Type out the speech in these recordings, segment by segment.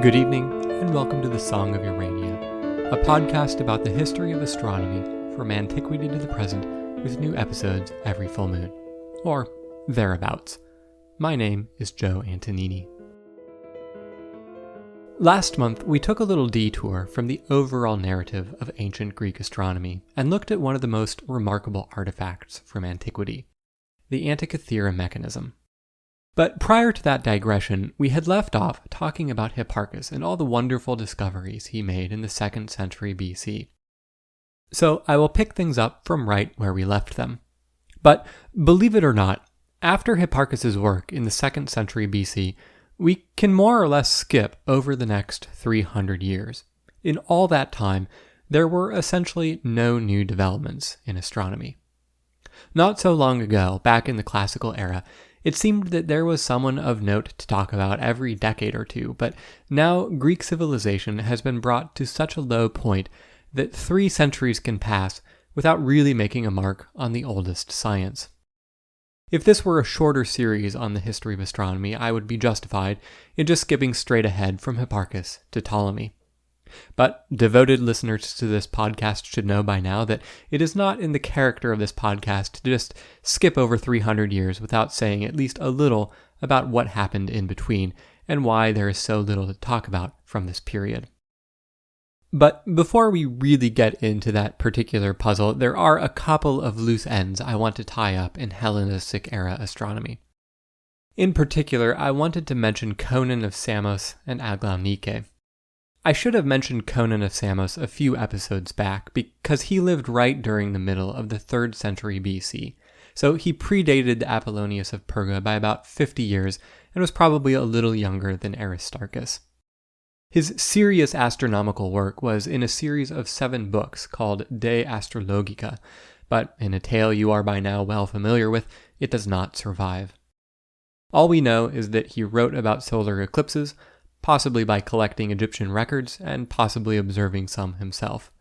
Good evening, and welcome to the Song of Urania, a podcast about the history of astronomy from antiquity to the present, with new episodes every full moon, or thereabouts. My name is Joe Antonini. Last month, we took a little detour from the overall narrative of ancient Greek astronomy and looked at one of the most remarkable artifacts from antiquity, the Antikythera mechanism. But prior to that digression, we had left off talking about Hipparchus and all the wonderful discoveries he made in the 2nd century BC. So I will pick things up from right where we left them. But believe it or not, after Hipparchus's work in the 2nd century BC, we can more or less skip over the next 300 years. In all that time, there were essentially no new developments in astronomy. Not so long ago, back in the classical era, it seemed that there was someone of note to talk about every decade or two, but now Greek civilization has been brought to such a low point that 3 centuries can pass without really making a mark on the oldest science. If this were a shorter series on the history of astronomy, I would be justified in just skipping straight ahead from Hipparchus to Ptolemy. But devoted listeners to this podcast should know by now that it is not in the character of this podcast to just skip over 300 years without saying at least a little about what happened in between and why there is so little to talk about from this period. But before we really get into that particular puzzle, there are a couple of loose ends I want to tie up in Hellenistic era astronomy. In particular, I wanted to mention Conon of Samos and Aglaonike. I should have mentioned Conon of Samos a few episodes back because he lived right during the middle of the 3rd century BC, so he predated Apollonius of Perga by about 50 years and was probably a little younger than Aristarchus. His serious astronomical work was in a series of 7 books called De Astrologica, but in a tale you are by now well familiar with, it does not survive. All we know is that he wrote about solar eclipses, possibly by collecting Egyptian records and possibly observing some himself.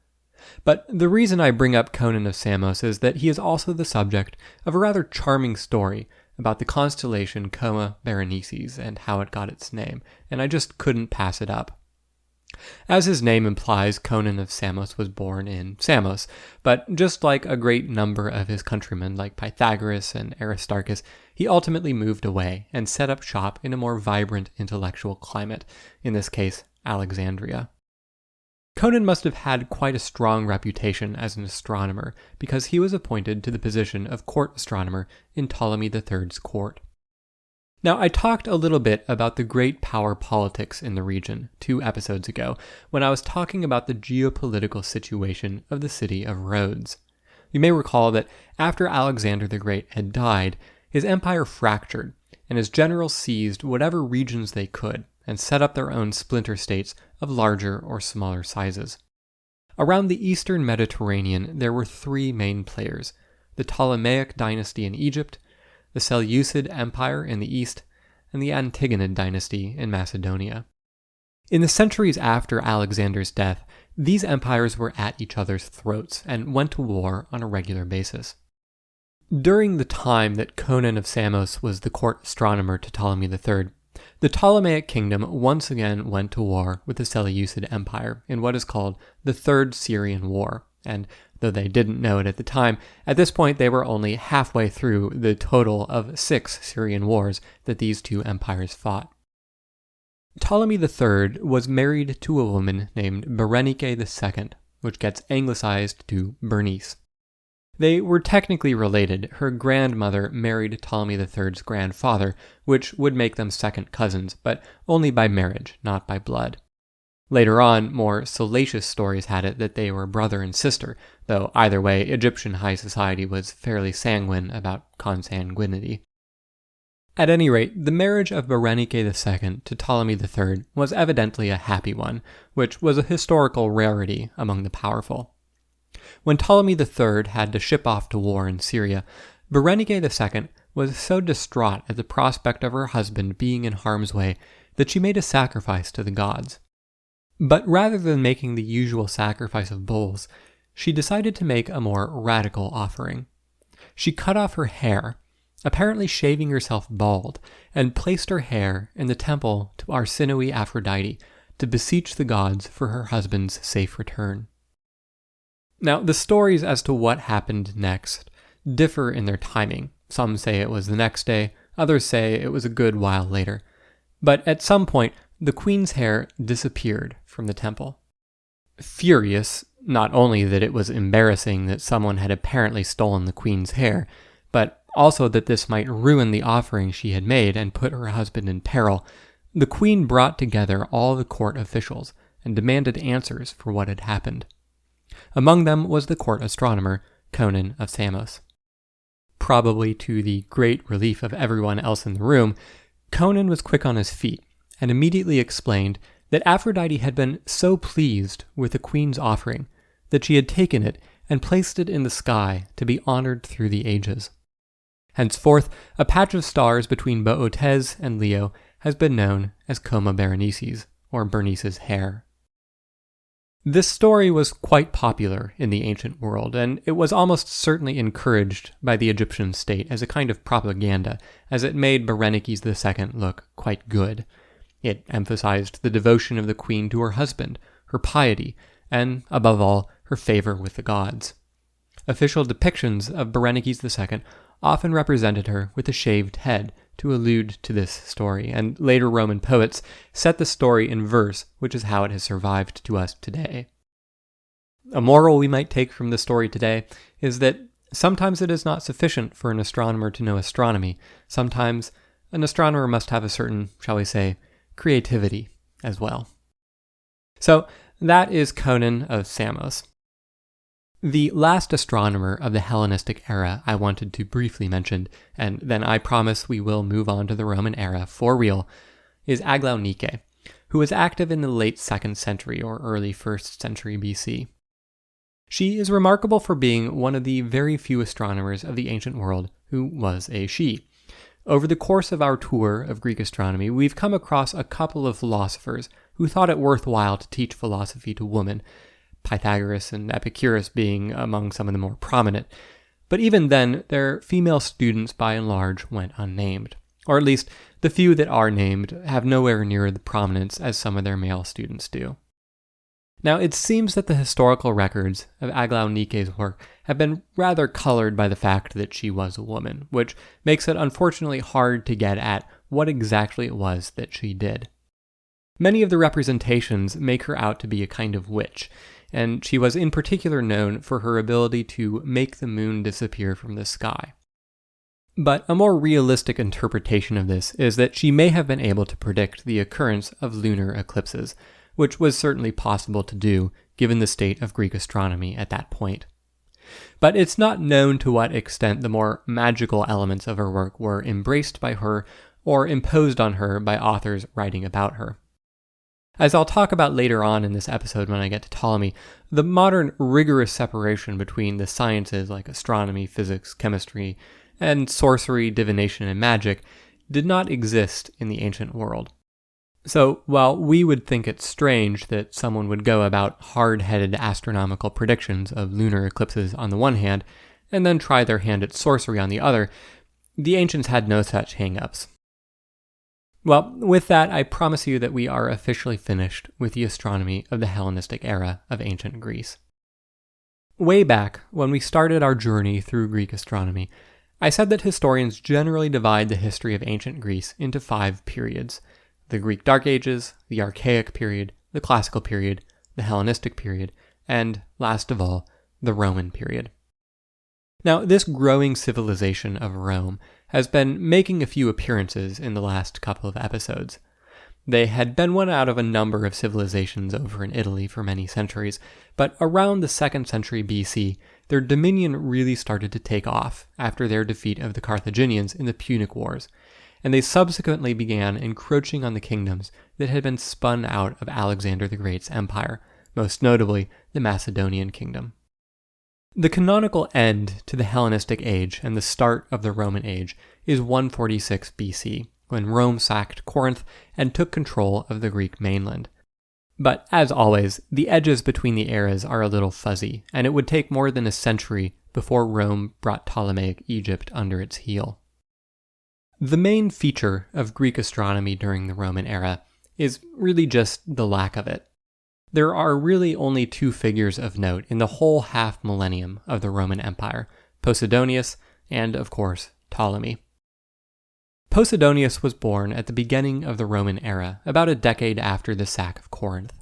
But the reason I bring up Conon of Samos is that he is also the subject of a rather charming story about the constellation Coma Berenices and how it got its name, and I just couldn't pass it up. As his name implies, Conon of Samos was born in Samos, but just like a great number of his countrymen like Pythagoras and Aristarchus, he ultimately moved away and set up shop in a more vibrant intellectual climate, in this case, Alexandria. Conon must have had quite a strong reputation as an astronomer because he was appointed to the position of court astronomer in Ptolemy III's court. Now, I talked a little bit about the great power politics in the region 2 episodes ago when I was talking about the geopolitical situation of the city of Rhodes. You may recall that after Alexander the Great had died, his empire fractured, and his generals seized whatever regions they could and set up their own splinter states of larger or smaller sizes. Around the eastern Mediterranean, there were 3 main players: the Ptolemaic dynasty in Egypt, the Seleucid Empire in the east, and the Antigonid dynasty in Macedonia. In the centuries after Alexander's death, these empires were at each other's throats and went to war on a regular basis. During the time that Conon of Samos was the court astronomer to Ptolemy III, the Ptolemaic kingdom once again went to war with the Seleucid Empire in what is called the Third Syrian War, and though they didn't know it at the time, at this point they were only halfway through the total of 6 Syrian wars that these 2 empires fought. Ptolemy III was married to a woman named Berenike II, which gets anglicized to Bernice. They were technically related. Her grandmother married Ptolemy III's grandfather, which would make them second cousins, but only by marriage, not by blood. Later on, more salacious stories had it that they were brother and sister, though either way, Egyptian high society was fairly sanguine about consanguinity. At any rate, the marriage of Berenike II to Ptolemy III was evidently a happy one, which was a historical rarity among the powerful. When Ptolemy III had to ship off to war in Syria, Berenike II was so distraught at the prospect of her husband being in harm's way that she made a sacrifice to the gods. But rather than making the usual sacrifice of bulls, she decided to make a more radical offering. She cut off her hair, apparently shaving herself bald, and placed her hair in the temple to Arsinoe Aphrodite to beseech the gods for her husband's safe return. Now, the stories as to what happened next differ in their timing. Some say it was the next day, others say it was a good while later. But at some point, the queen's hair disappeared from the temple. Furious, not only that it was embarrassing that someone had apparently stolen the queen's hair, but also that this might ruin the offering she had made and put her husband in peril, the queen brought together all the court officials and demanded answers for what had happened. Among them was the court astronomer, Conan of Samos. Probably to the great relief of everyone else in the room, Conan was quick on his feet and immediately explained that Aphrodite had been so pleased with the queen's offering that she had taken it and placed it in the sky to be honored through the ages. Henceforth, a patch of stars between Boötes and Leo has been known as Coma Berenices, or Bernice's hair. This story was quite popular in the ancient world, and it was almost certainly encouraged by the Egyptian state as a kind of propaganda, as it made Berenices II look quite good. It emphasized the devotion of the queen to her husband, her piety, and, above all, her favor with the gods. Official depictions of Berenices II often represented her with a shaved head to allude to this story, and later Roman poets set the story in verse, which is how it has survived to us today. A moral we might take from the story today is that sometimes it is not sufficient for an astronomer to know astronomy. Sometimes an astronomer must have a certain, shall we say, creativity as well. So that is Conan of Samos. The last astronomer of the Hellenistic era I wanted to briefly mention, and then I promise we will move on to the Roman era for real, is Aglaonike, who was active in the late 2nd century or early 1st century BC. She is remarkable for being one of the very few astronomers of the ancient world who was a she. Over the course of our tour of Greek astronomy, we've come across a couple of philosophers who thought it worthwhile to teach philosophy to women, Pythagoras and Epicurus being among some of the more prominent. But even then, their female students by and large went unnamed. Or at least, the few that are named have nowhere near the prominence as some of their male students do. Now, it seems that the historical records of Aglaonike's work have been rather colored by the fact that she was a woman, which makes it unfortunately hard to get at what exactly it was that she did. Many of the representations make her out to be a kind of witch, and she was in particular known for her ability to make the moon disappear from the sky. But a more realistic interpretation of this is that she may have been able to predict the occurrence of lunar eclipses, which was certainly possible to do given the state of Greek astronomy at that point. But it's not known to what extent the more magical elements of her work were embraced by her or imposed on her by authors writing about her. As I'll talk about later on in this episode when I get to Ptolemy, the modern rigorous separation between the sciences like astronomy, physics, chemistry, and sorcery, divination, and magic did not exist in the ancient world. So while we would think it strange that someone would go about hard-headed astronomical predictions of lunar eclipses on the one hand, and then try their hand at sorcery on the other, the ancients had no such hang-ups. Well, with that, I promise you that we are officially finished with the astronomy of the Hellenistic era of ancient Greece. Way back, when we started our journey through Greek astronomy, I said that historians generally divide the history of ancient Greece into 5 periods: the Greek Dark Ages, the Archaic period, the Classical period, the Hellenistic period, and, last of all, the Roman period. Now, this growing civilization of Rome has been making a few appearances in the last couple of episodes. They had been one out of a number of civilizations over in Italy for many centuries, but around the 2nd century BC, their dominion really started to take off after their defeat of the Carthaginians in the Punic Wars, and they subsequently began encroaching on the kingdoms that had been spun out of Alexander the Great's empire, most notably the Macedonian kingdom. The canonical end to the Hellenistic age and the start of the Roman age is 146 BC, when Rome sacked Corinth and took control of the Greek mainland. But as always, the edges between the eras are a little fuzzy, and it would take more than a century before Rome brought Ptolemaic Egypt under its heel. The main feature of Greek astronomy during the Roman era is really just the lack of it. There are really only two figures of note in the whole half millennium of the Roman Empire, Posidonius and, of course, Ptolemy. Posidonius was born at the beginning of the Roman era, about a decade after the sack of Corinth.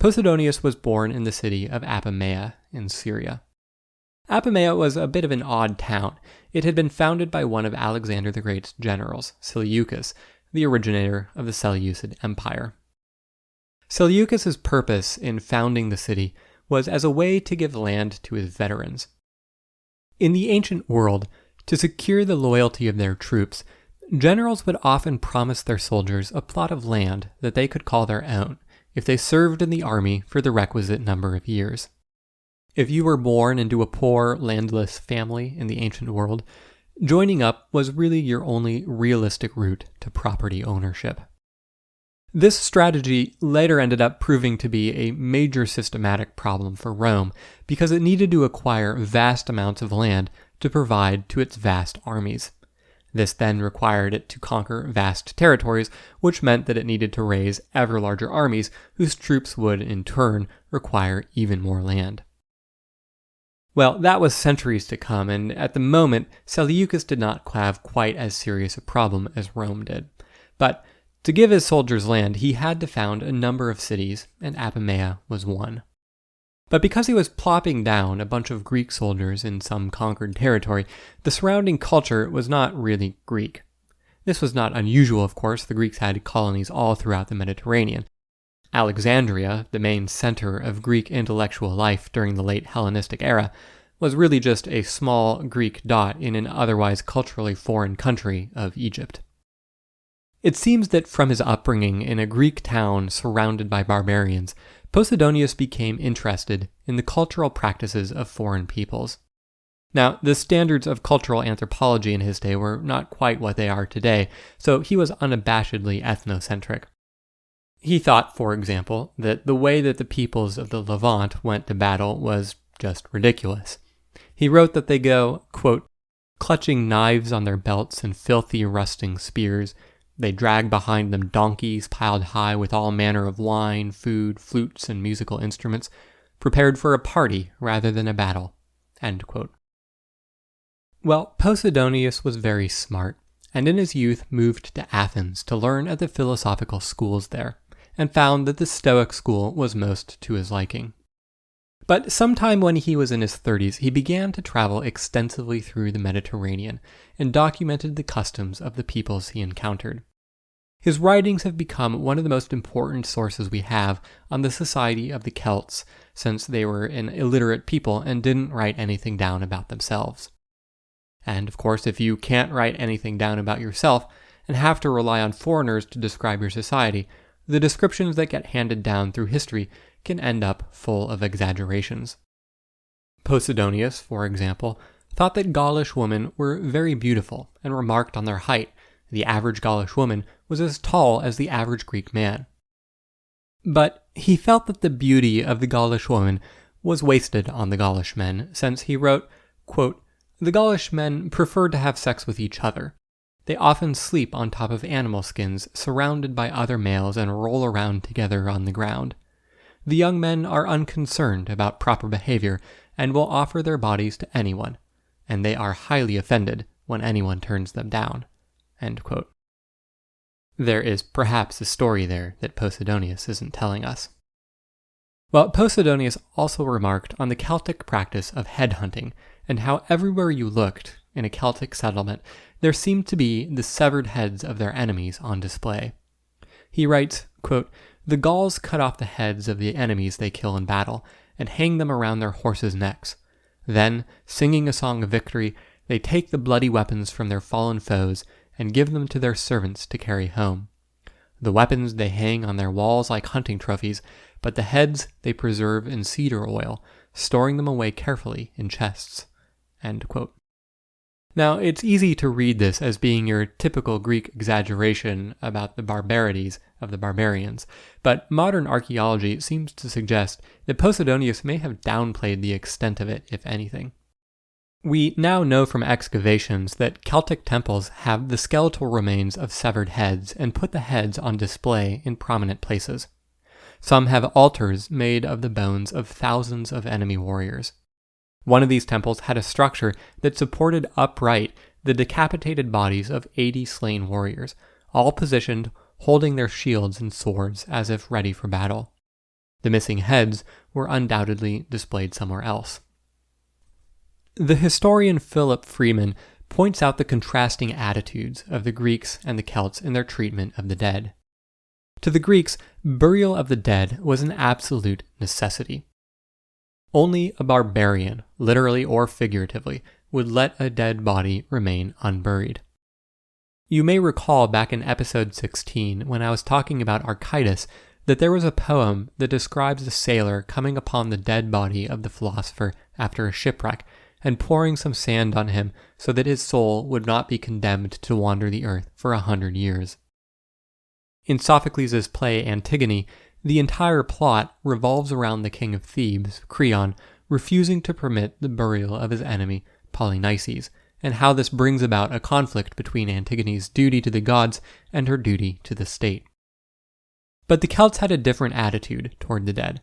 Posidonius was born in the city of Apamea in Syria. Apamea was a bit of an odd town. It had been founded by one of Alexander the Great's generals, Seleucus, the originator of the Seleucid Empire. Seleucus's purpose in founding the city was as a way to give land to his veterans. In the ancient world, to secure the loyalty of their troops, generals would often promise their soldiers a plot of land that they could call their own if they served in the army for the requisite number of years. If you were born into a poor, landless family in the ancient world, joining up was really your only realistic route to property ownership. This strategy later ended up proving to be a major systematic problem for Rome because it needed to acquire vast amounts of land to provide to its vast armies. This then required it to conquer vast territories, which meant that it needed to raise ever larger armies whose troops would, in turn, require even more land. Well, that was centuries to come, and at the moment, Seleucus did not have quite as serious a problem as Rome did. But to give his soldiers land, he had to found a number of cities, and Apamea was one. But because he was plopping down a bunch of Greek soldiers in some conquered territory, the surrounding culture was not really Greek. This was not unusual, of course. The Greeks had colonies all throughout the Mediterranean. Alexandria, the main center of Greek intellectual life during the late Hellenistic era, was really just a small Greek dot in an otherwise culturally foreign country of Egypt. It seems that from his upbringing in a Greek town surrounded by barbarians, Posidonius became interested in the cultural practices of foreign peoples. Now, the standards of cultural anthropology in his day were not quite what they are today, so he was unabashedly ethnocentric. He thought, for example, that the way that the peoples of the Levant went to battle was just ridiculous. He wrote that they go, quote, clutching knives on their belts and filthy rusting spears. They drag behind them donkeys piled high with all manner of wine, food, flutes, and musical instruments, prepared for a party rather than a battle. End quote. Well, Posidonius was very smart, and in his youth moved to Athens to learn at the philosophical schools there, and found that the Stoic school was most to his liking. But sometime when he was in his 30s, he began to travel extensively through the Mediterranean and documented the customs of the peoples he encountered. His writings have become one of the most important sources we have on the society of the Celts, since they were an illiterate people and didn't write anything down about themselves. And of course, if you can't write anything down about yourself and have to rely on foreigners to describe your society, the descriptions that get handed down through history can end up full of exaggerations. Posidonius, for example, thought that Gaulish women were very beautiful and remarked on their height. The average Gaulish woman was as tall as the average Greek man. But he felt that the beauty of the Gaulish woman was wasted on the Gaulish men, since he wrote, quote, the Gaulish men prefer to have sex with each other. They often sleep on top of animal skins, surrounded by other males, and roll around together on the ground. The young men are unconcerned about proper behavior and will offer their bodies to anyone, and they are highly offended when anyone turns them down. End quote. There is perhaps a story there that Posidonius isn't telling us. Well, Posidonius also remarked on the Celtic practice of headhunting, and how everywhere you looked in a Celtic settlement, there seemed to be the severed heads of their enemies on display. He writes, quote, the Gauls cut off the heads of the enemies they kill in battle, and hang them around their horses' necks. Then, singing a song of victory, they take the bloody weapons from their fallen foes, and give them to their servants to carry home. The weapons they hang on their walls like hunting trophies, but the heads they preserve in cedar oil, storing them away carefully in chests. End quote. Now, it's easy to read this as being your typical Greek exaggeration about the barbarities of the barbarians, but modern archaeology seems to suggest that Posidonius may have downplayed the extent of it, if anything. We now know from excavations that Celtic temples have the skeletal remains of severed heads and put the heads on display in prominent places. Some have altars made of the bones of thousands of enemy warriors. One of these temples had a structure that supported upright the decapitated bodies of 80 slain warriors, all positioned, holding their shields and swords as if ready for battle. The missing heads were undoubtedly displayed somewhere else. The historian Philip Freeman points out the contrasting attitudes of the Greeks and the Celts in their treatment of the dead. To the Greeks, burial of the dead was an absolute necessity. Only a barbarian, literally or figuratively, would let a dead body remain unburied. You may recall back in episode 16 when I was talking about Archytas that there was a poem that describes a sailor coming upon the dead body of the philosopher after a shipwreck and pouring some sand on him so that his soul would not be condemned to wander the earth for 100 years. In Sophocles' play Antigone, the entire plot revolves around the king of Thebes, Creon, refusing to permit the burial of his enemy, Polynices, and how this brings about a conflict between Antigone's duty to the gods and her duty to the state. But the Celts had a different attitude toward the dead.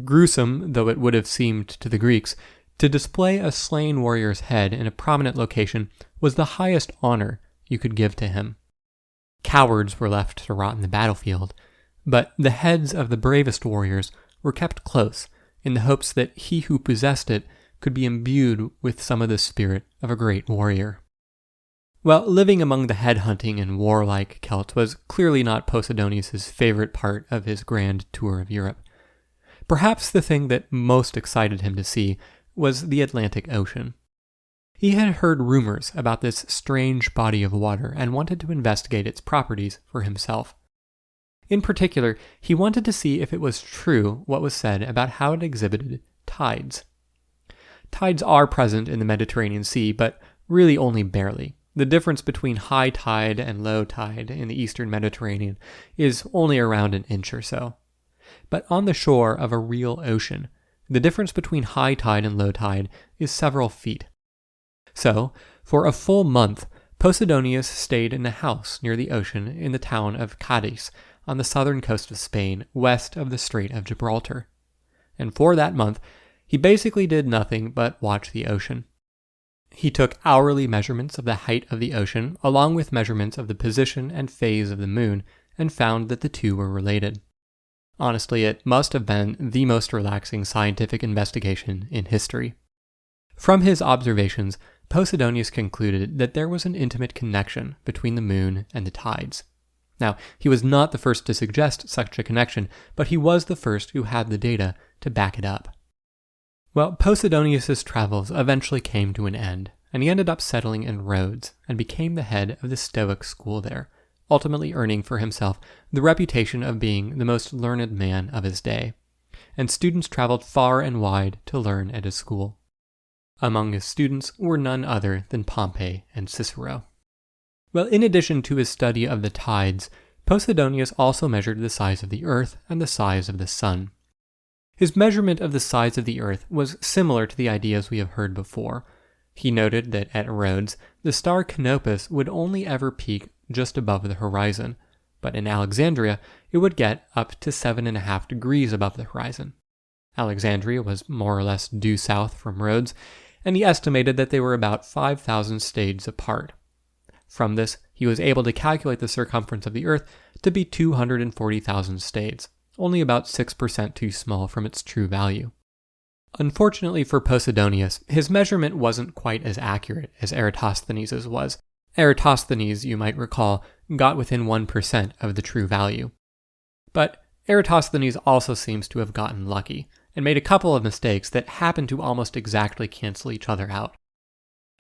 Gruesome though it would have seemed to the Greeks, to display a slain warrior's head in a prominent location was the highest honor you could give to him. Cowards were left to rot in the battlefield, but the heads of the bravest warriors were kept close in the hopes that he who possessed it could be imbued with some of the spirit of a great warrior. Well, living among the head-hunting and warlike Celts was clearly not Posidonius' favorite part of his grand tour of Europe. Perhaps the thing that most excited him to see was the Atlantic Ocean. He had heard rumors about this strange body of water and wanted to investigate its properties for himself. In particular, he wanted to see if it was true what was said about how it exhibited tides. Tides are present in the Mediterranean Sea, but really only barely. The difference between high tide and low tide in the eastern Mediterranean is only around an inch or so. But on the shore of a real ocean, the difference between high tide and low tide is several feet. So, for a full month, Posidonius stayed in a house near the ocean in the town of Cadiz on the southern coast of Spain, west of the Strait of Gibraltar. And for that month, he basically did nothing but watch the ocean. He took hourly measurements of the height of the ocean, along with measurements of the position and phase of the moon, and found that the two were related. Honestly, it must have been the most relaxing scientific investigation in history. From his observations, Posidonius concluded that there was an intimate connection between the moon and the tides. Now, he was not the first to suggest such a connection, but he was the first who had the data to back it up. Well, Posidonius' travels eventually came to an end, and he ended up settling in Rhodes and became the head of the Stoic school there, ultimately earning for himself the reputation of being the most learned man of his day, and students traveled far and wide to learn at his school. Among his students were none other than Pompey and Cicero. Well, in addition to his study of the tides, Posidonius also measured the size of the Earth and the size of the Sun. His measurement of the size of the Earth was similar to the ideas we have heard before. He noted that at Rhodes, the star Canopus would only ever peak just above the horizon, but in Alexandria, it would get up to 7.5 degrees above the horizon. Alexandria was more or less due south from Rhodes, and he estimated that they were about 5,000 stades apart. From this, he was able to calculate the circumference of the Earth to be 240,000 stades, only about 6% too small from its true value. Unfortunately for Posidonius, his measurement wasn't quite as accurate as Eratosthenes' was. Eratosthenes, you might recall, got within 1% of the true value. But Eratosthenes also seems to have gotten lucky, and made a couple of mistakes that happened to almost exactly cancel each other out.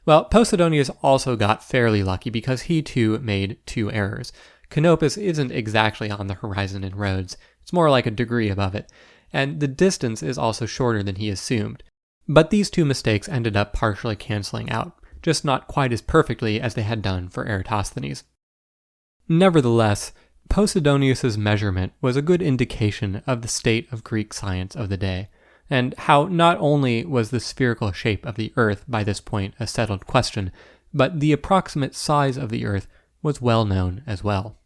Well, Posidonius also got fairly lucky because he too made two errors. Canopus isn't exactly on the horizon in Rhodes, it's more like a degree above it, and the distance is also shorter than he assumed. But these two mistakes ended up partially canceling out, just not quite as perfectly as they had done for Eratosthenes. Nevertheless, Posidonius' measurement was a good indication of the state of Greek science of the day, and how not only was the spherical shape of the Earth by this point a settled question, but the approximate size of the Earth was well known as well.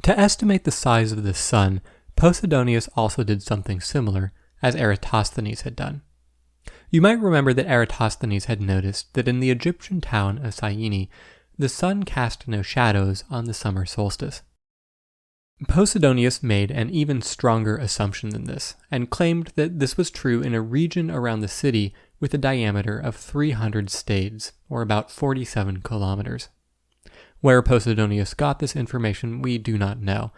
To estimate the size of the Sun, Posidonius also did something similar, as Eratosthenes had done. You might remember that Eratosthenes had noticed that in the Egyptian town of Syene, the sun cast no shadows on the summer solstice. Posidonius made an even stronger assumption than this, and claimed that this was true in a region around the city with a diameter of 300 stades, or about 47 kilometers. Where Posidonius got this information we do not know,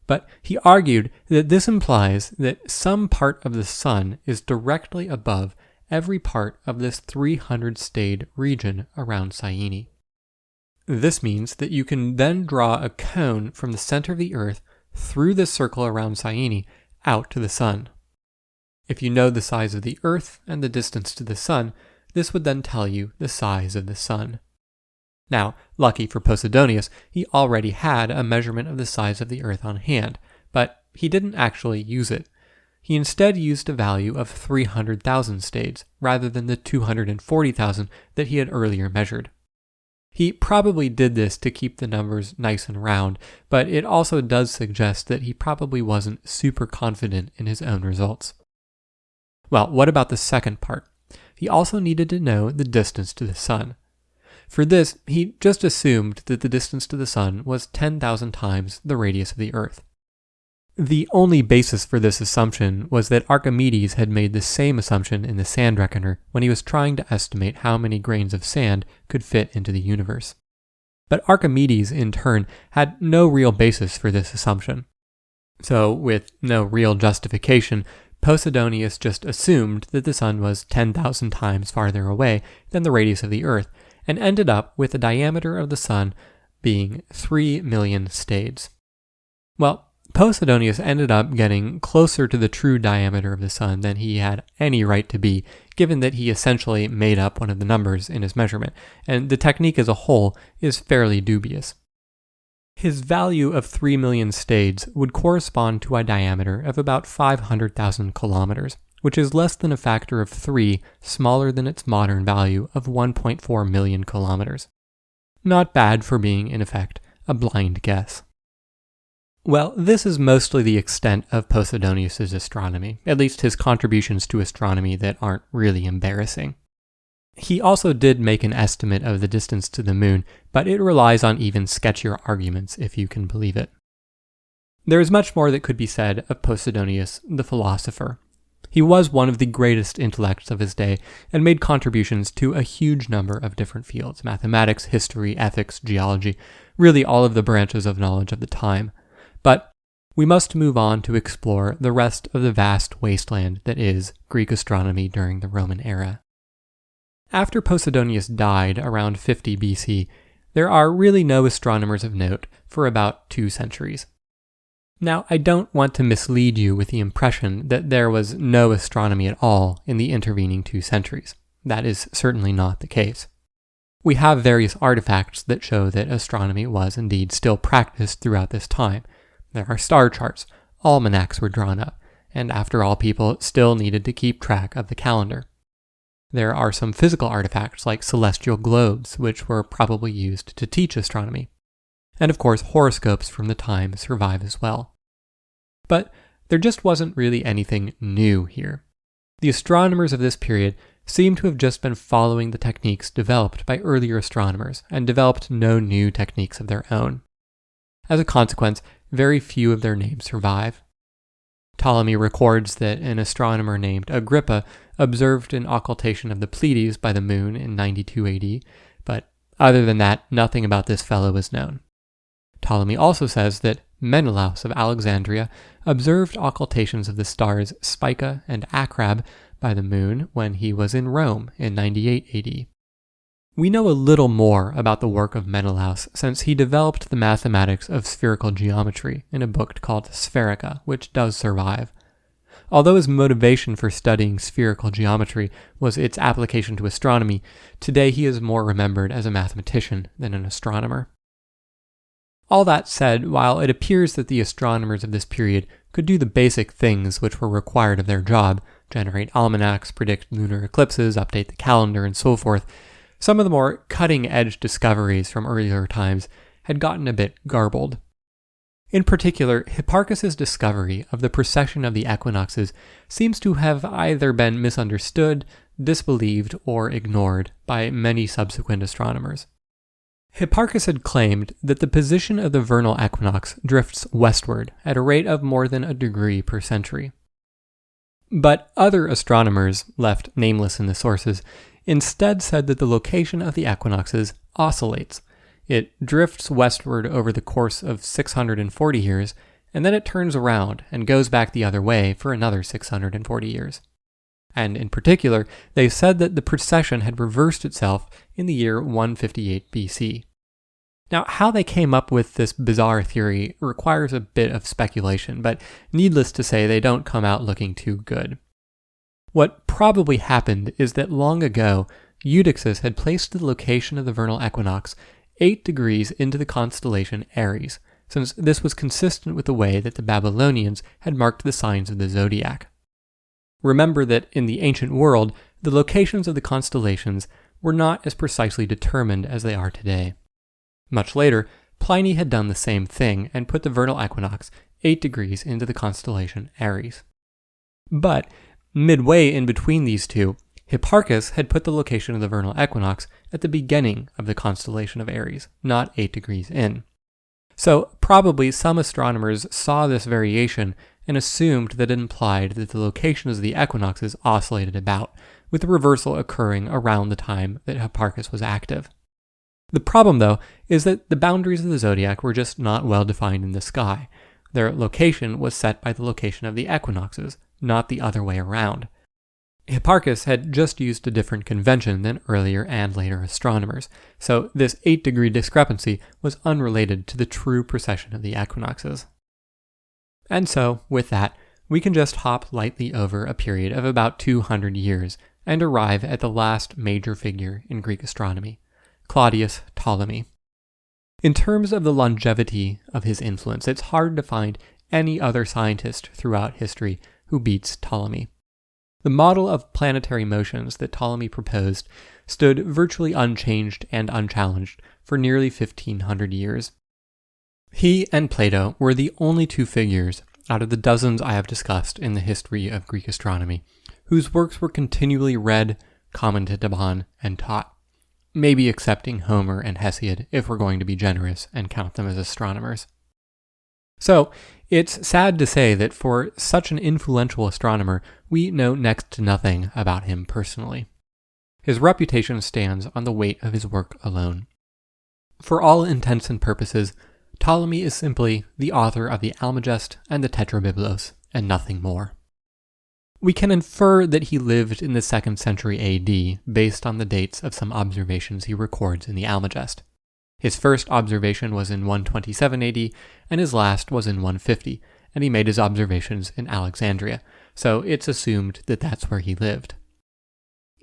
but he argued that this implies that some part of the sun is directly above every part of this 300-stade region around Syene. This means that you can then draw a cone from the center of the Earth through this circle around Syene out to the Sun. If you know the size of the Earth and the distance to the Sun, this would then tell you the size of the Sun. Now, lucky for Posidonius, he already had a measurement of the size of the Earth on hand, but he didn't actually use it. He instead used a value of 300,000 stades, rather than the 240,000 that he had earlier measured. He probably did this to keep the numbers nice and round, but it also does suggest that he probably wasn't super confident in his own results. Well, what about the second part? He also needed to know the distance to the Sun. For this, he just assumed that the distance to the Sun was 10,000 times the radius of the Earth. The only basis for this assumption was that Archimedes had made the same assumption in the sand reckoner when he was trying to estimate how many grains of sand could fit into the universe. But Archimedes, in turn, had no real basis for this assumption. So, with no real justification, Posidonius just assumed that the Sun was 10,000 times farther away than the radius of the Earth, and ended up with the diameter of the Sun being 3 million stades. Well, Posidonius ended up getting closer to the true diameter of the Sun than he had any right to be, given that he essentially made up one of the numbers in his measurement, and the technique as a whole is fairly dubious. His value of 3 million stades would correspond to a diameter of about 500,000 kilometers, which is less than a factor of 3 smaller than its modern value of 1.4 million kilometers. Not bad for being, in effect, a blind guess. Well, this is mostly the extent of Posidonius' astronomy, at least his contributions to astronomy that aren't really embarrassing. He also did make an estimate of the distance to the moon, but it relies on even sketchier arguments, if you can believe it. There is much more that could be said of Posidonius, the philosopher. He was one of the greatest intellects of his day and made contributions to a huge number of different fields: mathematics, history, ethics, geology, really all of the branches of knowledge of the time. But we must move on to explore the rest of the vast wasteland that is Greek astronomy during the Roman era. After Posidonius died around 50 BC, there are really no astronomers of note for about 2 centuries. Now, I don't want to mislead you with the impression that there was no astronomy at all in the intervening 2 centuries. That is certainly not the case. We have various artifacts that show that astronomy was indeed still practiced throughout this time. There are star charts, almanacs were drawn up, and after all, people still needed to keep track of the calendar. There are some physical artifacts like celestial globes, which were probably used to teach astronomy. And of course, horoscopes from the time survive as well. But there just wasn't really anything new here. The astronomers of this period seem to have just been following the techniques developed by earlier astronomers and developed no new techniques of their own. As a consequence, very few of their names survive. Ptolemy records that an astronomer named Agrippa observed an occultation of the Pleiades by the moon in 92 AD, but other than that, nothing about this fellow is known. Ptolemy also says that Menelaus of Alexandria observed occultations of the stars Spica and Acrab by the moon when he was in Rome in 98 AD. We know a little more about the work of Menelaus since he developed the mathematics of spherical geometry in a book called Spherica, which does survive. Although his motivation for studying spherical geometry was its application to astronomy, today he is more remembered as a mathematician than an astronomer. All that said, while it appears that the astronomers of this period could do the basic things which were required of their job, generate almanacs, predict lunar eclipses, update the calendar, and so forth, some of the more cutting-edge discoveries from earlier times had gotten a bit garbled. In particular, Hipparchus's discovery of the precession of the equinoxes seems to have either been misunderstood, disbelieved, or ignored by many subsequent astronomers. Hipparchus had claimed that the position of the vernal equinox drifts westward at a rate of more than a degree per century. But other astronomers, left nameless in the sources, instead said that the location of the equinoxes oscillates. It drifts westward over the course of 640 years, and then it turns around and goes back the other way for another 640 years. And in particular, they said that the precession had reversed itself in the year 158 BC. Now, how they came up with this bizarre theory requires a bit of speculation, but needless to say, they don't come out looking too good. What probably happened is that long ago, Eudoxus had placed the location of the vernal equinox 8 degrees into the constellation Aries, since this was consistent with the way that the Babylonians had marked the signs of the zodiac. Remember that in the ancient world, the locations of the constellations were not as precisely determined as they are today. Much later, Pliny had done the same thing and put the vernal equinox 8 degrees into the constellation Aries. But, midway in between these two, Hipparchus had put the location of the vernal equinox at the beginning of the constellation of Aries, not 8 degrees in. So, probably some astronomers saw this variation and assumed that it implied that the locations of the equinoxes oscillated about, with the reversal occurring around the time that Hipparchus was active. The problem, though, is that the boundaries of the zodiac were just not well defined in the sky. Their location was set by the location of the equinoxes, not the other way around. Hipparchus had just used a different convention than earlier and later astronomers, so this 8-degree discrepancy was unrelated to the true precession of the equinoxes. And so, with that, we can just hop lightly over a period of about 200 years and arrive at the last major figure in Greek astronomy, Claudius Ptolemy. In terms of the longevity of his influence, it's hard to find any other scientist throughout history who beats Ptolemy. The model of planetary motions that Ptolemy proposed stood virtually unchanged and unchallenged for nearly 1,500 years. He and Plato were the only two figures out of the dozens I have discussed in the history of Greek astronomy whose works were continually read, commented upon, and taught, maybe excepting Homer and Hesiod if we're going to be generous and count them as astronomers. So, it's sad to say that for such an influential astronomer, we know next to nothing about him personally. His reputation stands on the weight of his work alone. For all intents and purposes, Ptolemy is simply the author of the Almagest and the Tetrabiblos, and nothing more. We can infer that he lived in the 2nd century AD based on the dates of some observations he records in the Almagest. His first observation was in 127 AD, and his last was in 150, and he made his observations in Alexandria, so it's assumed that that's where he lived.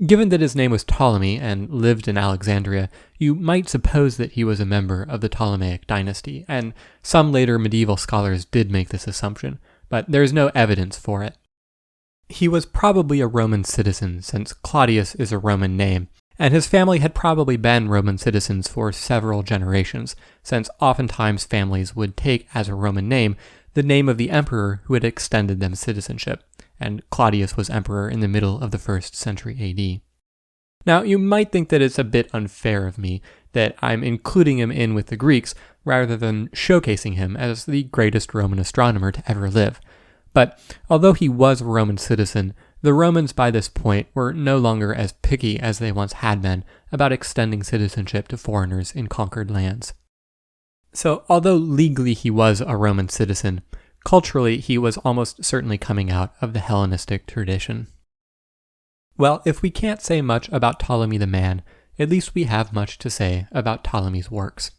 Given that his name was Ptolemy and lived in Alexandria, you might suppose that he was a member of the Ptolemaic dynasty, and some later medieval scholars did make this assumption, but there is no evidence for it. He was probably a Roman citizen, since Claudius is a Roman name, and his family had probably been Roman citizens for several generations, since oftentimes families would take as a Roman name the name of the emperor who had extended them citizenship, and Claudius was emperor in the middle of the 1st century AD. Now, you might think that it's a bit unfair of me that I'm including him in with the Greeks rather than showcasing him as the greatest Roman astronomer to ever live. But although he was a Roman citizen, the Romans by this point were no longer as picky as they once had been about extending citizenship to foreigners in conquered lands. So, although legally he was a Roman citizen, culturally he was almost certainly coming out of the Hellenistic tradition. Well, if we can't say much about Ptolemy the man, at least we have much to say about Ptolemy's works.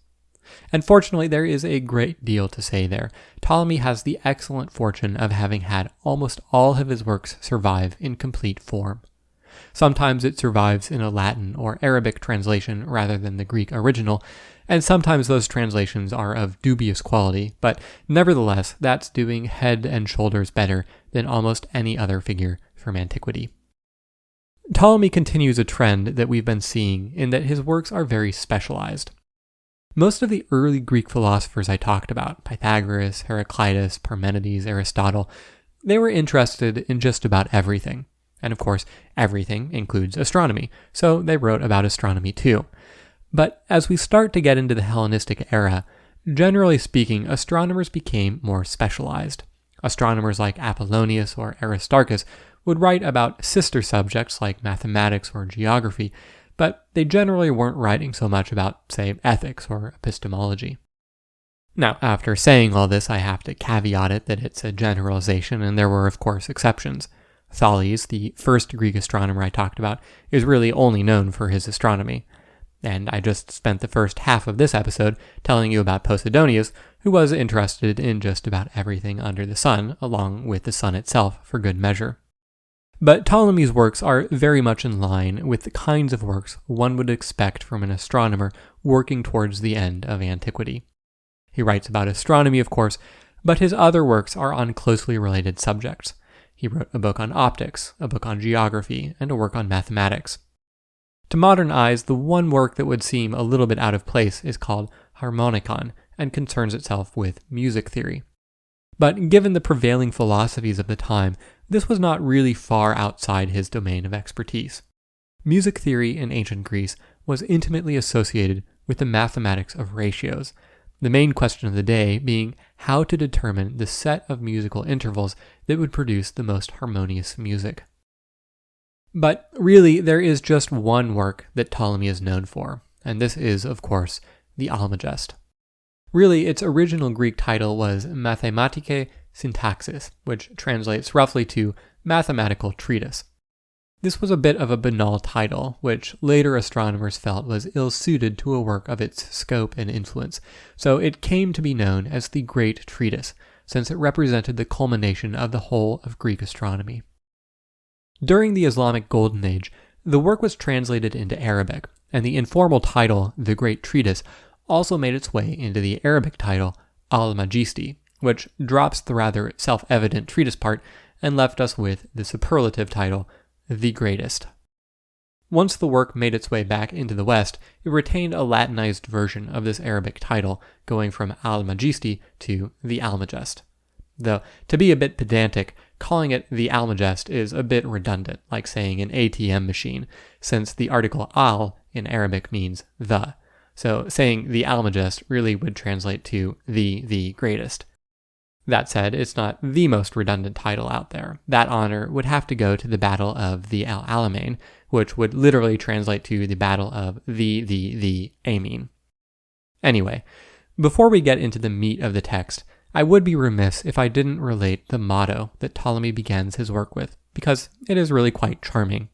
And fortunately, there is a great deal to say there. Ptolemy has the excellent fortune of having had almost all of his works survive in complete form. Sometimes it survives in a Latin or Arabic translation rather than the Greek original, and sometimes those translations are of dubious quality, but nevertheless, that's doing head and shoulders better than almost any other figure from antiquity. Ptolemy continues a trend that we've been seeing in that his works are very specialized. Most of the early Greek philosophers I talked about, Pythagoras, Heraclitus, Parmenides, Aristotle, they were interested in just about everything. And of course, everything includes astronomy, so they wrote about astronomy too. But as we start to get into the Hellenistic era, generally speaking, astronomers became more specialized. Astronomers like Apollonius or Aristarchus would write about sister subjects like mathematics or geography, but they generally weren't writing so much about, say, ethics or epistemology. Now, after saying all this, I have to caveat it that it's a generalization, and there were, of course, exceptions. Thales, the first Greek astronomer I talked about, is really only known for his astronomy. And I just spent the first half of this episode telling you about Posidonius, who was interested in just about everything under the sun, along with the sun itself, for good measure. But Ptolemy's works are very much in line with the kinds of works one would expect from an astronomer working towards the end of antiquity. He writes about astronomy, of course, but his other works are on closely related subjects. He wrote a book on optics, a book on geography, and a work on mathematics. To modern eyes, the one work that would seem a little bit out of place is called Harmonicon and concerns itself with music theory. But given the prevailing philosophies of the time, this was not really far outside his domain of expertise. Music theory in ancient Greece was intimately associated with the mathematics of ratios, the main question of the day being how to determine the set of musical intervals that would produce the most harmonious music. But really, there is just one work that Ptolemy is known for, and this is, of course, the Almagest. Really, its original Greek title was Mathematikē Syntaxis, which translates roughly to Mathematical Treatise. This was a bit of a banal title, which later astronomers felt was ill-suited to a work of its scope and influence, so it came to be known as the Great Treatise, since it represented the culmination of the whole of Greek astronomy. During the Islamic Golden Age, the work was translated into Arabic, and the informal title, the Great Treatise, also made its way into the Arabic title, Al-Majisti, which drops the rather self-evident treatise part and left us with the superlative title, the Greatest. Once the work made its way back into the West, it retained a Latinized version of this Arabic title, going from Al-Majisti to the Almagest. Though, to be a bit pedantic, calling it the Almagest is a bit redundant, like saying an ATM machine, since the article al in Arabic means the. So saying the Almagest really would translate to the greatest. That said, it's not the most redundant title out there. That honor would have to go to the Battle of the Al Alamein, which would literally translate to the Battle of the Amine. Anyway, before we get into the meat of the text, I would be remiss if I didn't relate the motto that Ptolemy begins his work with, because it is really quite charming.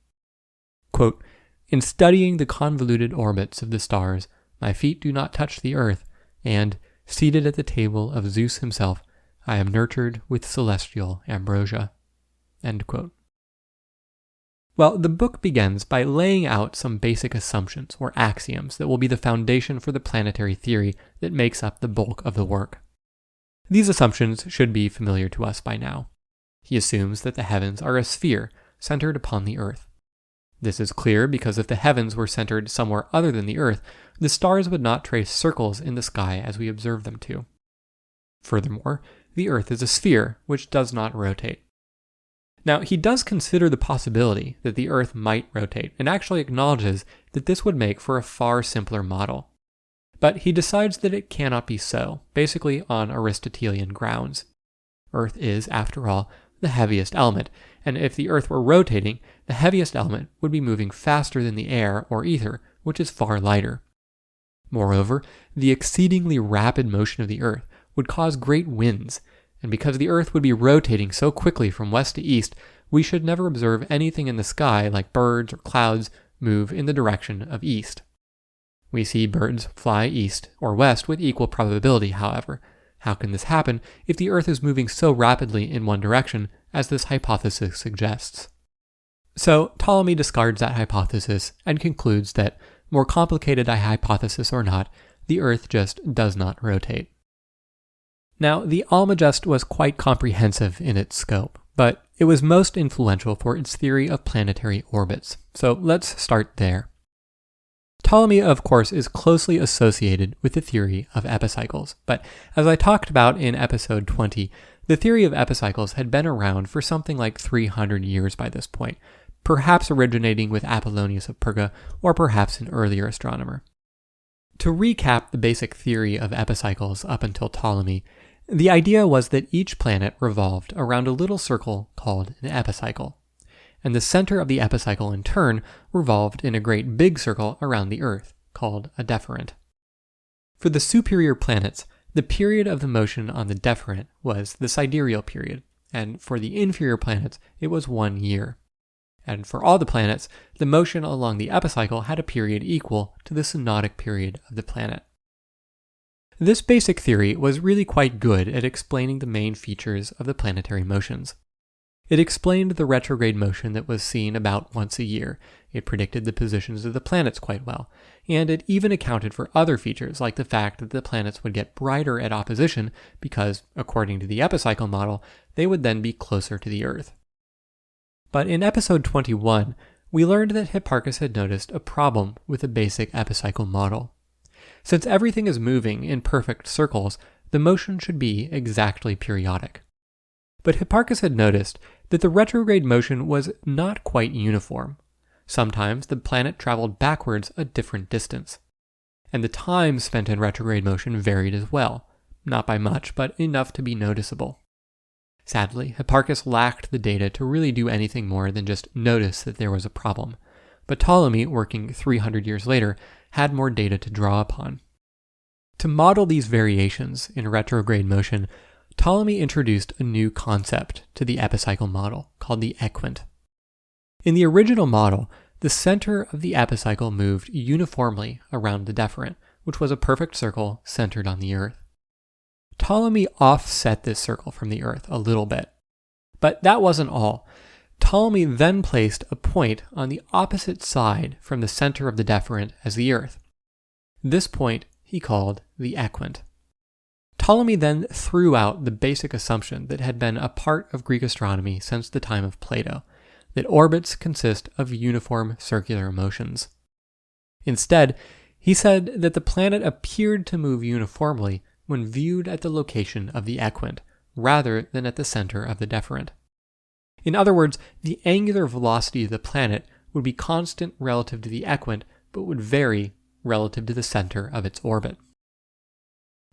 Quote, "In studying the convoluted orbits of the stars, my feet do not touch the earth, and, seated at the table of Zeus himself, I am nurtured with celestial ambrosia." End quote. Well, the book begins by laying out some basic assumptions or axioms that will be the foundation for the planetary theory that makes up the bulk of the work. These assumptions should be familiar to us by now. He assumes that the heavens are a sphere centered upon the earth. This is clear because if the heavens were centered somewhere other than the earth, the stars would not trace circles in the sky as we observe them to. Furthermore, the earth is a sphere which does not rotate. Now, he does consider the possibility that the earth might rotate and actually acknowledges that this would make for a far simpler model. But he decides that it cannot be so, basically on Aristotelian grounds. Earth is, after all, the heaviest element, and if the earth were rotating, the heaviest element would be moving faster than the air or ether, which is far lighter. Moreover, the exceedingly rapid motion of the earth would cause great winds, and because the earth would be rotating so quickly from west to east, we should never observe anything in the sky like birds or clouds move in the direction of east. We see birds fly east or west with equal probability, however. How can this happen if the earth is moving so rapidly in one direction as this hypothesis suggests? So Ptolemy discards that hypothesis and concludes that, more complicated a hypothesis or not, the earth just does not rotate. Now, the Almagest was quite comprehensive in its scope. but it was most influential for its theory of planetary orbits. So let's start there. Ptolemy, of course, is closely associated with the theory of epicycles, but as I talked about in episode 20, the theory of epicycles had been around for something like 300 years by this point, perhaps originating with Apollonius of Perga, or perhaps an earlier astronomer. To recap the basic theory of epicycles up until Ptolemy, the idea was that each planet revolved around a little circle called an epicycle, and the center of the epicycle in turn revolved in a great big circle around the Earth, called a deferent. For the superior planets, the period of the motion on the deferent was the sidereal period, and for the inferior planets, it was 1 year. And for all the planets, the motion along the epicycle had a period equal to the synodic period of the planet. This basic theory was really quite good at explaining the main features of the planetary motions. It explained the retrograde motion that was seen about once a year, it predicted the positions of the planets quite well, and it even accounted for other features like the fact that the planets would get brighter at opposition because, according to the epicycle model, they would then be closer to the Earth. But in episode 21, we learned that Hipparchus had noticed a problem with the basic epicycle model. Since everything is moving in perfect circles, the motion should be exactly periodic. But Hipparchus had noticed that the retrograde motion was not quite uniform. Sometimes the planet traveled backwards a different distance. And the time spent in retrograde motion varied as well, not by much, but enough to be noticeable. Sadly, Hipparchus lacked the data to really do anything more than just notice that there was a problem, but Ptolemy, working 300 years later, had more data to draw upon. To model these variations in retrograde motion, Ptolemy introduced a new concept to the epicycle model called the equant. In the original model, the center of the epicycle moved uniformly around the deferent, which was a perfect circle centered on the Earth. Ptolemy offset this circle from the Earth a little bit. But that wasn't all. Ptolemy then placed a point on the opposite side from the center of the deferent as the Earth. This point he called the equant. Ptolemy then threw out the basic assumption that had been a part of Greek astronomy since the time of Plato, that orbits consist of uniform circular motions. Instead, he said that the planet appeared to move uniformly when viewed at the location of the equant, rather than at the center of the deferent. In other words, the angular velocity of the planet would be constant relative to the equant, but would vary relative to the center of its orbit.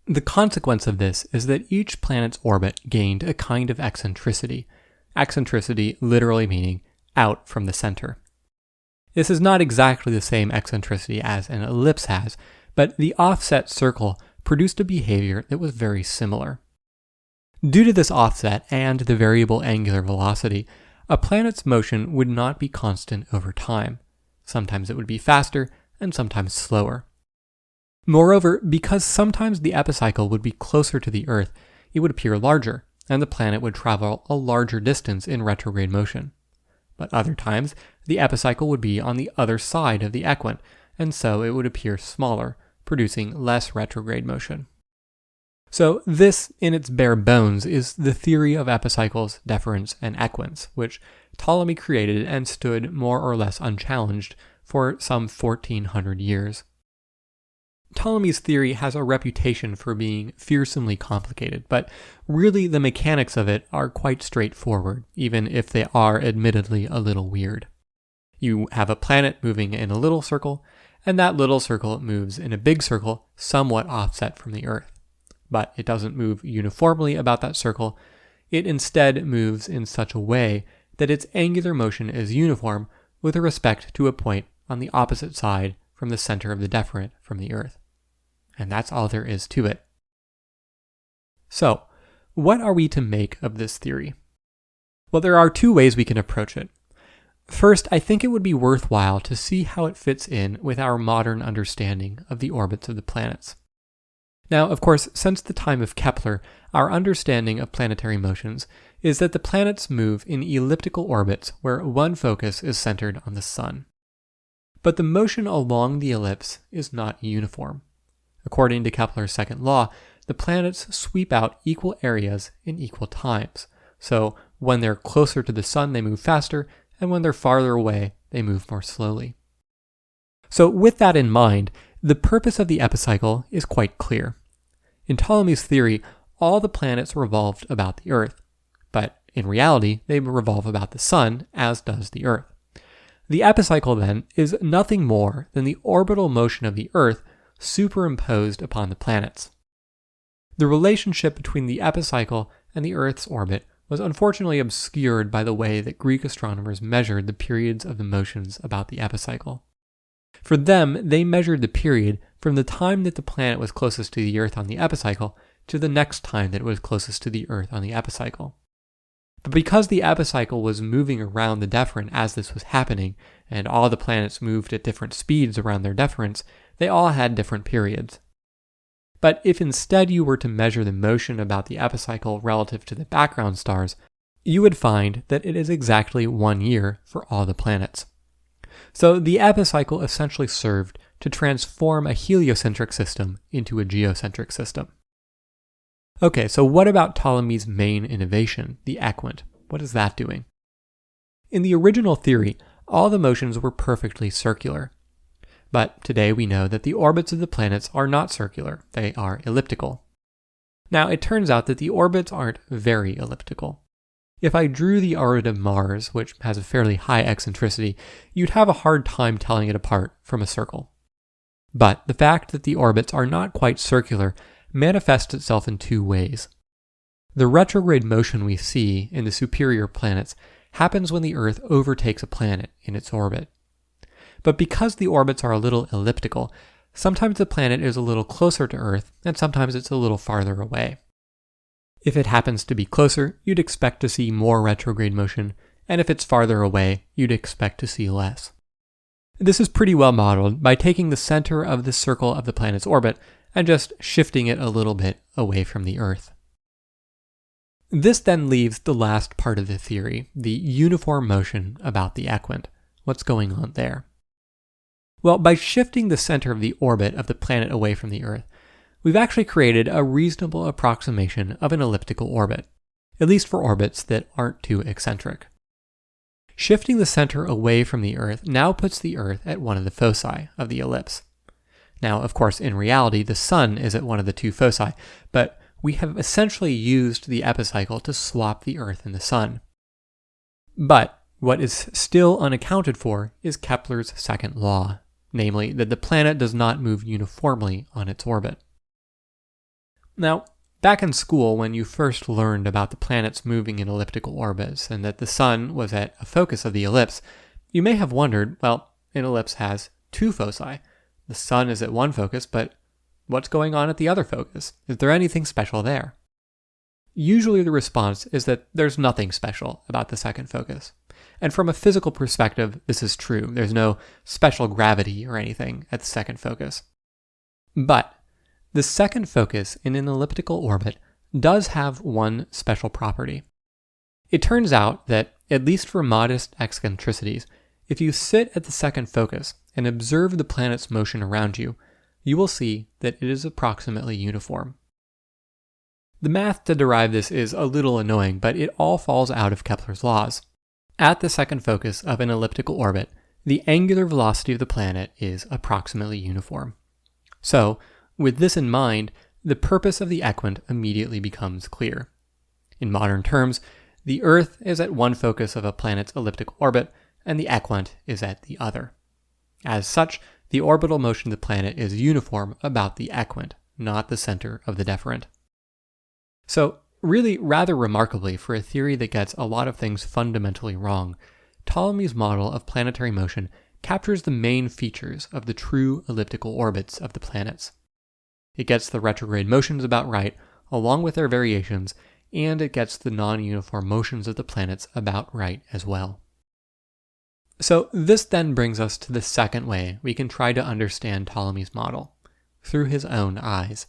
The consequence of this is that each planet's orbit gained a kind of eccentricity literally meaning out from the center. This is not exactly the same eccentricity as an ellipse has, but the offset circle produced a behavior that was very similar. Due to this offset and the variable angular velocity, a planet's motion would not be constant over time. Sometimes it would be faster and sometimes slower. Moreover, because sometimes the epicycle would be closer to the Earth, it would appear larger, and the planet would travel a larger distance in retrograde motion. But other times, the epicycle would be on the other side of the equant, and so it would appear smaller, producing less retrograde motion. So this, in its bare bones, is the theory of epicycles, deferents, and equants, which Ptolemy created and stood more or less unchallenged for some 1400 years. Ptolemy's theory has a reputation for being fearsomely complicated, but really the mechanics of it are quite straightforward, even if they are admittedly a little weird. You have a planet moving in a little circle, and that little circle moves in a big circle somewhat offset from the Earth. But it doesn't move uniformly about that circle, it instead moves in such a way that its angular motion is uniform with respect to a point on the opposite side from the center of the deferent from the Earth. And that's all there is to it. So, what are we to make of this theory? Well, there are two ways we can approach it. First, I think it would be worthwhile to see how it fits in with our modern understanding of the orbits of the planets. Now, of course, since the time of Kepler, our understanding of planetary motions is that the planets move in elliptical orbits where one focus is centered on the Sun. But the motion along the ellipse is not uniform. According to Kepler's second law, the planets sweep out equal areas in equal times. So, When they're closer to the sun, they move faster, and when they're farther away, they move more slowly. So with that in mind, the purpose of the epicycle is quite clear. In Ptolemy's theory, all the planets revolved about the Earth, but in reality, they revolve about the sun, as does the Earth. The epicycle, then, is nothing more than the orbital motion of the Earth superimposed upon the planets. The relationship between the epicycle and the Earth's orbit was unfortunately obscured by the way that Greek astronomers measured the periods of the motions about the epicycle. For them, they measured the period from the time that the planet was closest to the Earth on the epicycle to the next time that it was closest to the Earth on the epicycle. But because the epicycle was moving around the deferent as this was happening, and all the planets moved at different speeds around their deferents, they all had different periods. But if instead you were to measure the motion about the epicycle relative to the background stars, you would find that it is exactly 1 year for all the planets. So the epicycle essentially served to transform a heliocentric system into a geocentric system. Okay, so what about Ptolemy's main innovation, the equant? What is that doing? In the original theory, all the motions were perfectly circular. But today we know that the orbits of the planets are not circular, they are elliptical. Now, it turns out that the orbits aren't very elliptical. If I drew the orbit of Mars, which has a fairly high eccentricity, you'd have a hard time telling it apart from a circle. But the fact that the orbits are not quite circular manifests itself in two ways. The retrograde motion we see in the superior planets happens when the Earth overtakes a planet in its orbit. But because the orbits are a little elliptical, sometimes the planet is a little closer to Earth, and sometimes it's a little farther away. If it happens to be closer, you'd expect to see more retrograde motion, and if it's farther away, you'd expect to see less. This is pretty well modeled by taking the center of the circle of the planet's orbit and just shifting it a little bit away from the Earth. This then leaves the last part of the theory, the uniform motion about the equant. What's going on there? Well, by shifting the center of the orbit of the planet away from the Earth, we've actually created a reasonable approximation of an elliptical orbit, at least for orbits that aren't too eccentric. Shifting the center away from the Earth now puts the Earth at one of the foci of the ellipse. Now, of course, in reality, the Sun is at one of the two foci, but we have essentially used the epicycle to swap the Earth and the Sun. But what is still unaccounted for is Kepler's second law, namely that the planet does not move uniformly on its orbit. Now, back in school, when you first learned about the planets moving in elliptical orbits and that the Sun was at a focus of the ellipse, you may have wondered, well, an ellipse has two foci. The Sun is at one focus, but what's going on at the other focus? Is there anything special there? Usually the response is that there's nothing special about the second focus. And from a physical perspective, this is true. There's no special gravity or anything at the second focus. But the second focus in an elliptical orbit does have one special property. It turns out that, at least for modest eccentricities, if you sit at the second focus and observe the planet's motion around you, you will see that it is approximately uniform. The math to derive this is a little annoying, but it all falls out of Kepler's laws. At the second focus of an elliptical orbit, the angular velocity of the planet is approximately uniform. So, with this in mind, the purpose of the equant immediately becomes clear. In modern terms, the Earth is at one focus of a planet's elliptical orbit, and the equant is at the other. As such, the orbital motion of the planet is uniform about the equant, not the center of the deferent. So, really rather remarkably for a theory that gets a lot of things fundamentally wrong, Ptolemy's model of planetary motion captures the main features of the true elliptical orbits of the planets. It gets the retrograde motions about right, along with their variations, and it gets the non-uniform motions of the planets about right as well. So this then brings us to the second way we can try to understand Ptolemy's model, through his own eyes.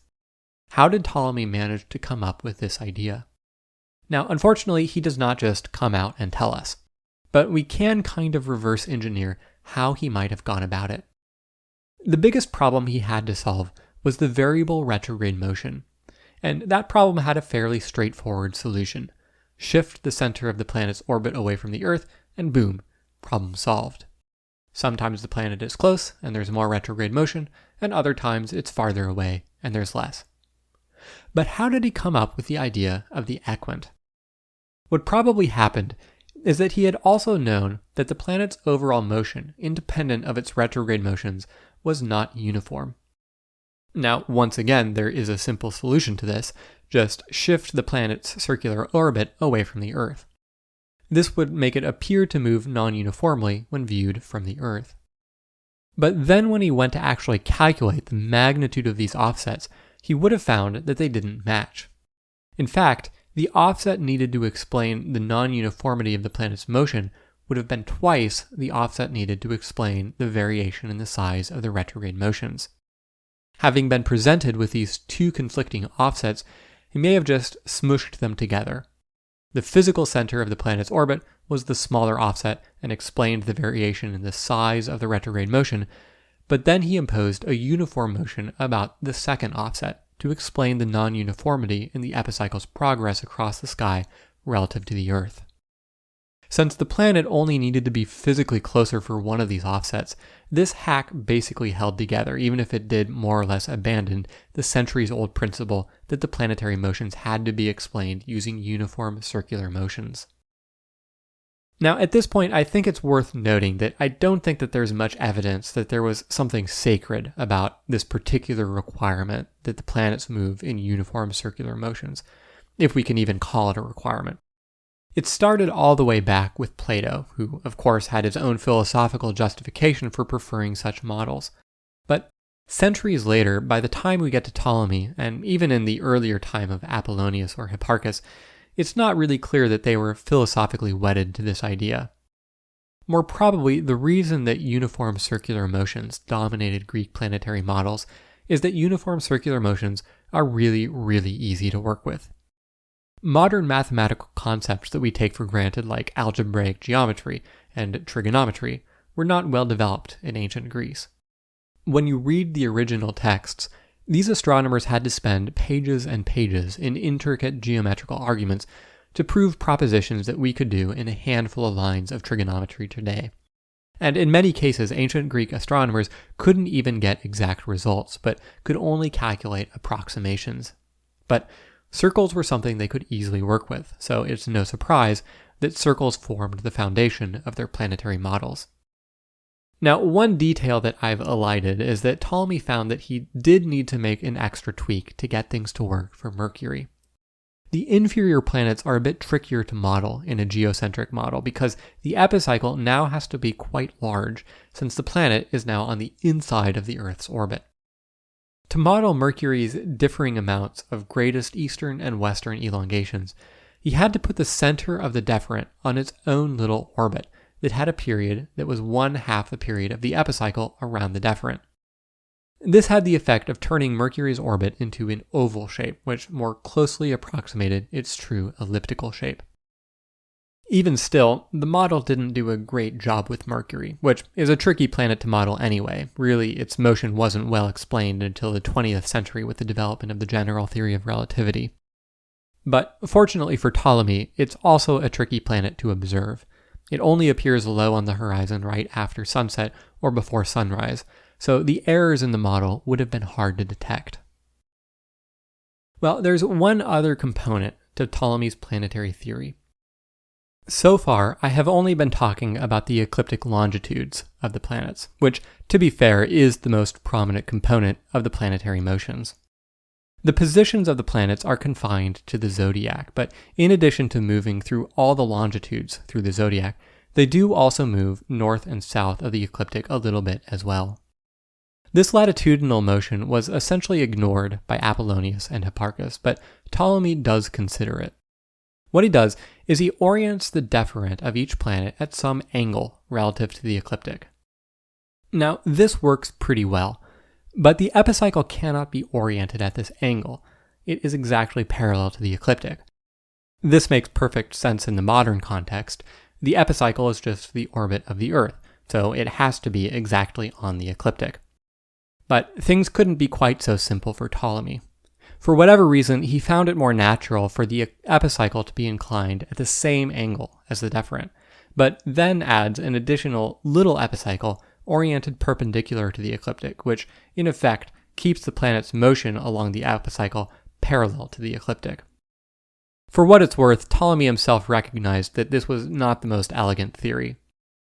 How did Ptolemy manage to come up with this idea? Now, unfortunately, he does not just come out and tell us, but we can kind of reverse engineer how he might have gone about it. The biggest problem he had to solve was the variable retrograde motion, and that problem had a fairly straightforward solution. shift the center of the planet's orbit away from the Earth, and boom, problem solved. Sometimes the planet is close and there's more retrograde motion, and other times it's farther away and there's less. But how did he come up with the idea of the equant? What probably happened is that he had also known that the planet's overall motion, independent of its retrograde motions, was not uniform. Now, once again, there is a simple solution to this. Just shift the planet's circular orbit away from the Earth. This would make it appear to move non-uniformly when viewed from the Earth. But then when he went to actually calculate the magnitude of these offsets, he would have found that they didn't match. In fact, the offset needed to explain the non-uniformity of the planet's motion would have been twice the offset needed to explain the variation in the size of the retrograde motions. Having been presented with these two conflicting offsets, he may have just smooshed them together. The physical center of the planet's orbit was the smaller offset and explained the variation in the size of the retrograde motion, but then he imposed a uniform motion about the second offset to explain the non-uniformity in the epicycle's progress across the sky relative to the Earth. Since the planet only needed to be physically closer for one of these offsets, this hack basically held together, even if it did more or less abandon the centuries-old principle that the planetary motions had to be explained using uniform circular motions. Now, at this point, I think it's worth noting that I don't think that there's much evidence that there was something sacred about this particular requirement that the planets move in uniform circular motions, if we can even call it a requirement. It started all the way back with Plato, who of course had his own philosophical justification for preferring such models. But centuries later, by the time we get to Ptolemy, and even in the earlier time of Apollonius or Hipparchus, it's not really clear that they were philosophically wedded to this idea. More probably, the reason that uniform circular motions dominated Greek planetary models is that uniform circular motions are really, really easy to work with. Modern mathematical concepts that we take for granted, like algebraic geometry and trigonometry, were not well developed in ancient Greece. When you read the original texts, these astronomers had to spend pages and pages in intricate geometrical arguments to prove propositions that we could do in a handful of lines of trigonometry today. And in many cases, ancient Greek astronomers couldn't even get exact results, but could only calculate approximations. But circles were something they could easily work with, so it's no surprise that circles formed the foundation of their planetary models. Now, one detail that I've elided is that Ptolemy found that he did need to make an extra tweak to get things to work for Mercury. The inferior planets are a bit trickier to model in a geocentric model because the epicycle now has to be quite large, since the planet is now on the inside of the Earth's orbit. To model Mercury's differing amounts of greatest eastern and western elongations, he had to put the center of the deferent on its own little orbit that had a period that was 1/2 the period of the epicycle around the deferent. This had the effect of turning Mercury's orbit into an oval shape, which more closely approximated its true elliptical shape. Even still, the model didn't do a great job with Mercury, which is a tricky planet to model anyway. Really, its motion wasn't well explained until the 20th century with the development of the general theory of relativity. But fortunately for Ptolemy, it's also a tricky planet to observe. It only appears low on the horizon right after sunset or before sunrise, so the errors in the model would have been hard to detect. Well, there's one other component to Ptolemy's planetary theory. So far, I have only been talking about the ecliptic longitudes of the planets, which, to be fair, is the most prominent component of the planetary motions. The positions of the planets are confined to the zodiac, but in addition to moving through all the longitudes through the zodiac, they do also move north and south of the ecliptic a little bit as well. This latitudinal motion was essentially ignored by Apollonius and Hipparchus, but Ptolemy does consider it. What he does is he orients the deferent of each planet at some angle relative to the ecliptic. Now, this works pretty well, but the epicycle cannot be oriented at this angle. It is exactly parallel to the ecliptic. This makes perfect sense in the modern context. The epicycle is just the orbit of the Earth, so it has to be exactly on the ecliptic. But things couldn't be quite so simple for Ptolemy. For whatever reason, he found it more natural for the epicycle to be inclined at the same angle as the deferent, but then adds an additional little epicycle oriented perpendicular to the ecliptic, which, in effect, keeps the planet's motion along the epicycle parallel to the ecliptic. For what it's worth, Ptolemy himself recognized that this was not the most elegant theory.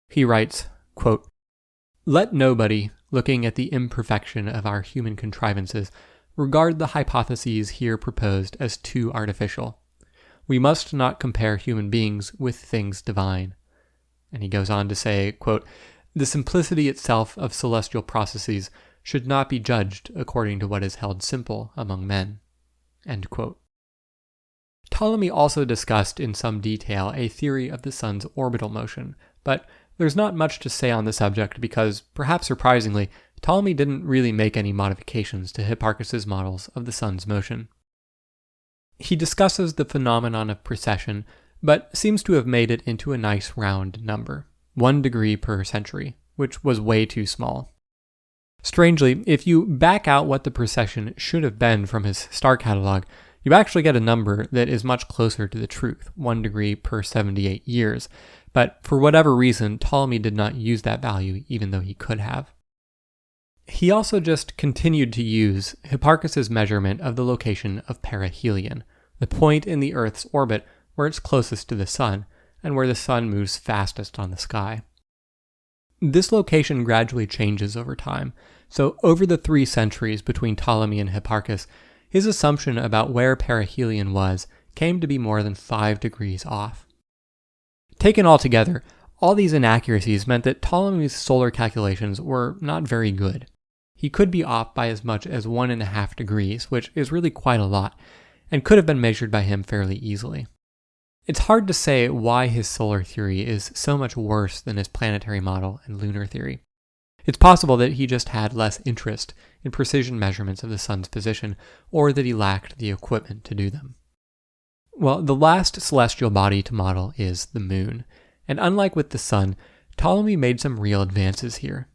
He writes, quote, "Let nobody, looking at the imperfection of our human contrivances, regard the hypotheses here proposed as too artificial. We must not compare human beings with things divine." And he goes on to say, quote, "The simplicity itself of celestial processes should not be judged according to what is held simple among men." End quote. Ptolemy also discussed in some detail a theory of the sun's orbital motion, but there's not much to say on the subject because, perhaps surprisingly, Ptolemy didn't really make any modifications to Hipparchus's models of the sun's motion. He discusses the phenomenon of precession, but seems to have made it into a nice round number, 1 degree per century, which was way too small. Strangely, if you back out what the precession should have been from his star catalog, you actually get a number that is much closer to the truth, 1 degree per 78 years, but for whatever reason, Ptolemy did not use that value even though he could have. He also just continued to use Hipparchus's measurement of the location of perihelion, the point in the Earth's orbit where it's closest to the sun, and where the sun moves fastest on the sky. This location gradually changes over time, so over the 3 centuries between Ptolemy and Hipparchus, his assumption about where perihelion was came to be more than 5 degrees off. Taken all together, all these inaccuracies meant that Ptolemy's solar calculations were not very good. He could be off by as much as 1.5 degrees, which is really quite a lot, and could have been measured by him fairly easily. It's hard to say why his solar theory is so much worse than his planetary model and lunar theory. It's possible that he just had less interest in precision measurements of the sun's position, or that he lacked the equipment to do them. Well, the last celestial body to model is the moon, and unlike with the sun, Ptolemy made some real advances here.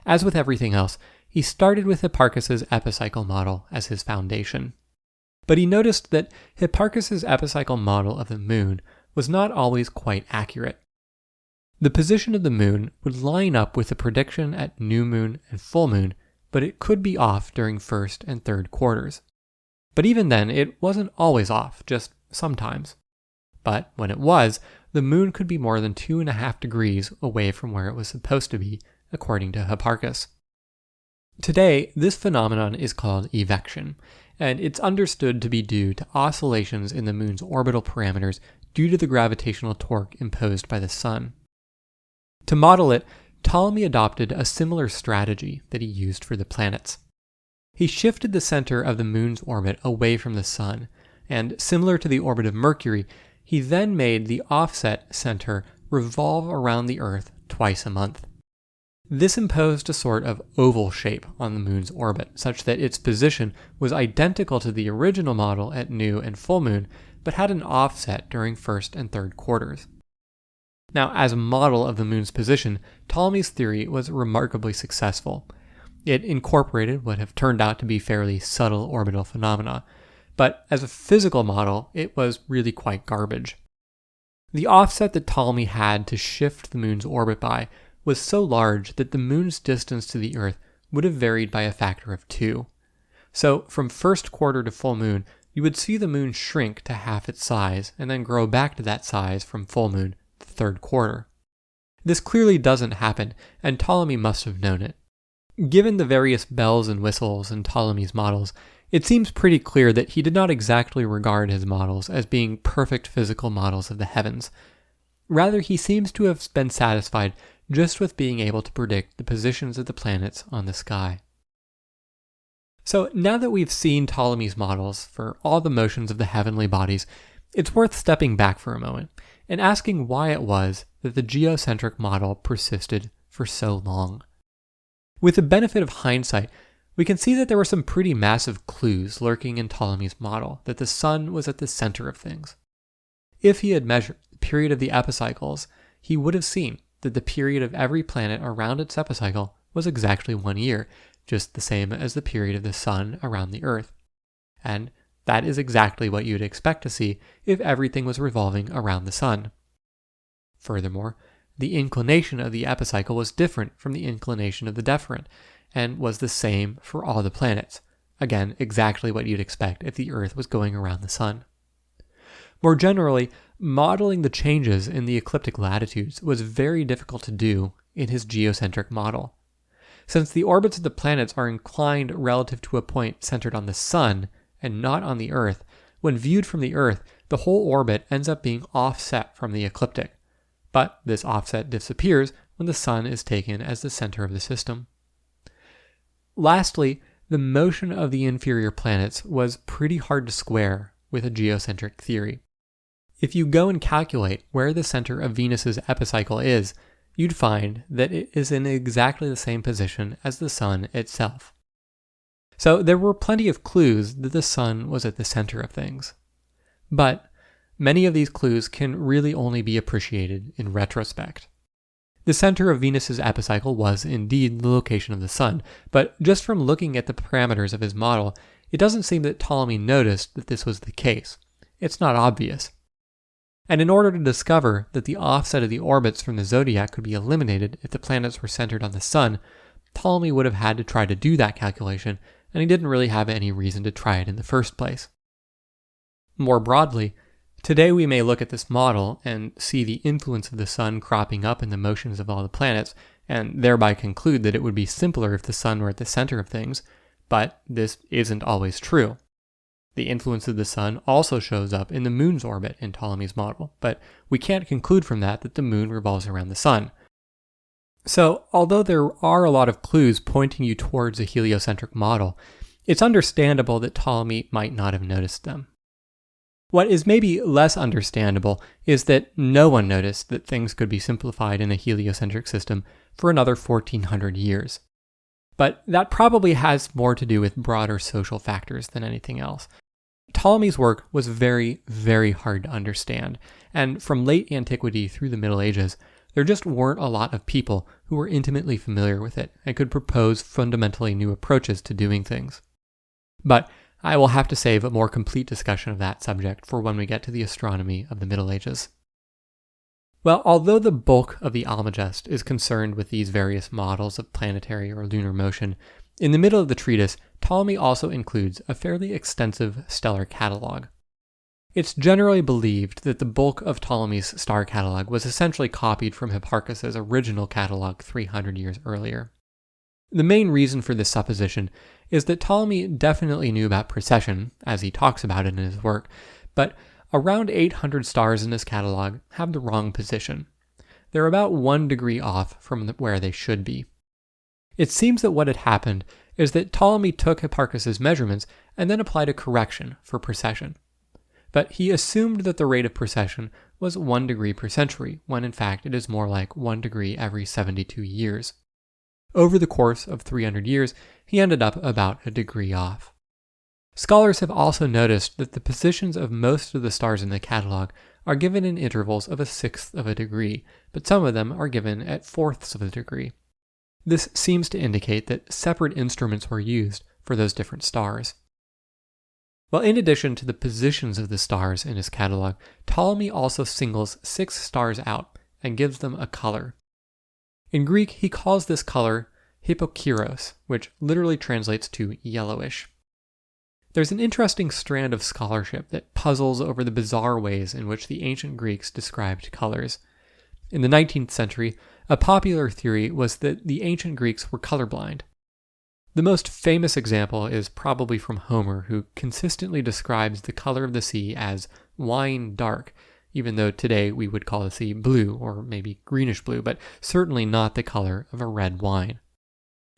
As with everything else, he started with Hipparchus's epicycle model as his foundation. But he noticed that Hipparchus's epicycle model of the moon was not always quite accurate. The position of the moon would line up with the prediction at new moon and full moon, but it could be off during first and third quarters. But even then, it wasn't always off, just sometimes. But when it was, the moon could be more than 2.5 degrees away from where it was supposed to be, according to Hipparchus. Today, this phenomenon is called evection, and it's understood to be due to oscillations in the moon's orbital parameters due to the gravitational torque imposed by the sun. To model it, Ptolemy adopted a similar strategy that he used for the planets. He shifted the center of the moon's orbit away from the sun, and similar to the orbit of Mercury, he then made the offset center revolve around the Earth twice a month. This imposed a sort of oval shape on the moon's orbit, such that its position was identical to the original model at new and full moon, but had an offset during first and third quarters. Now, as a model of the moon's position, Ptolemy's theory was remarkably successful. It incorporated what have turned out to be fairly subtle orbital phenomena, but as a physical model, it was really quite garbage. The offset that Ptolemy had to shift the moon's orbit by was so large that the moon's distance to the Earth would have varied by a factor of 2. So, from first quarter to full moon, you would see the moon shrink to half its size and then grow back to that size from full moon to third quarter. This clearly doesn't happen, and Ptolemy must have known it. Given the various bells and whistles in Ptolemy's models, it seems pretty clear that he did not exactly regard his models as being perfect physical models of the heavens. Rather, he seems to have been satisfied just with being able to predict the positions of the planets on the sky. So now that we've seen Ptolemy's models for all the motions of the heavenly bodies, it's worth stepping back for a moment and asking why it was that the geocentric model persisted for so long. With the benefit of hindsight, we can see that there were some pretty massive clues lurking in Ptolemy's model that the sun was at the center of things. If he had measured the period of the epicycles, he would have seen that the period of every planet around its epicycle was exactly 1 year, just the same as the period of the sun around the Earth. and that is exactly what you'd expect to see if everything was revolving around the sun. Furthermore, the inclination of the epicycle was different from the inclination of the deferent, and was the same for all the planets. Again, exactly what you'd expect if the Earth was going around the sun. More generally, modeling the changes in the ecliptic latitudes was very difficult to do in his geocentric model. Since the orbits of the planets are inclined relative to a point centered on the sun and not on the Earth, when viewed from the Earth, the whole orbit ends up being offset from the ecliptic. But this offset disappears when the sun is taken as the center of the system. Lastly, the motion of the inferior planets was pretty hard to square with a geocentric theory. If you go and calculate where the center of Venus's epicycle is, you'd find that it is in exactly the same position as the sun itself. So there were plenty of clues that the sun was at the center of things. But many of these clues can really only be appreciated in retrospect. The center of Venus's epicycle was indeed the location of the sun, but just from looking at the parameters of his model, it doesn't seem that Ptolemy noticed that this was the case. It's not obvious. And in order to discover that the offset of the orbits from the zodiac could be eliminated if the planets were centered on the sun, Ptolemy would have had to try to do that calculation, and he didn't really have any reason to try it in the first place. More broadly, today we may look at this model and see the influence of the sun cropping up in the motions of all the planets, and thereby conclude that it would be simpler if the sun were at the center of things, but this isn't always true. The influence of the sun also shows up in the moon's orbit in Ptolemy's model, but we can't conclude from that the moon revolves around the sun. So, although there are a lot of clues pointing you towards a heliocentric model, it's understandable that Ptolemy might not have noticed them. What is maybe less understandable is that no one noticed that things could be simplified in a heliocentric system for another 1400 years. But that probably has more to do with broader social factors than anything else. Ptolemy's work was very, very hard to understand, and from late antiquity through the Middle Ages, there just weren't a lot of people who were intimately familiar with it and could propose fundamentally new approaches to doing things. But I will have to save a more complete discussion of that subject for when we get to the astronomy of the Middle Ages. Well, although the bulk of the Almagest is concerned with these various models of planetary or lunar motion, in the middle of the treatise, Ptolemy also includes a fairly extensive stellar catalog. It's generally believed that the bulk of Ptolemy's star catalog was essentially copied from Hipparchus's original catalog 300 years earlier. The main reason for this supposition is that Ptolemy definitely knew about precession, as he talks about it in his work, but around 800 stars in his catalog have the wrong position. They're about 1 degree off from where they should be. It seems that what had happened is that Ptolemy took Hipparchus's measurements and then applied a correction for precession. But he assumed that the rate of precession was 1 degree per century, when in fact it is more like 1 degree every 72 years. Over the course of 300 years, he ended up about a degree off. Scholars have also noticed that the positions of most of the stars in the catalog are given in intervals of 1/6 of a degree, but some of them are given at 1/4 of a degree. This seems to indicate that separate instruments were used for those different stars. Well, in addition to the positions of the stars in his catalog, Ptolemy also singles 6 stars out and gives them a color. In Greek, he calls this color hypokyrros, which literally translates to yellowish. There's an interesting strand of scholarship that puzzles over the bizarre ways in which the ancient Greeks described colors. In the 19th century, a popular theory was that the ancient Greeks were colorblind. The most famous example is probably from Homer, who consistently describes the color of the sea as wine dark, even though today we would call the sea blue, or maybe greenish blue, but certainly not the color of a red wine.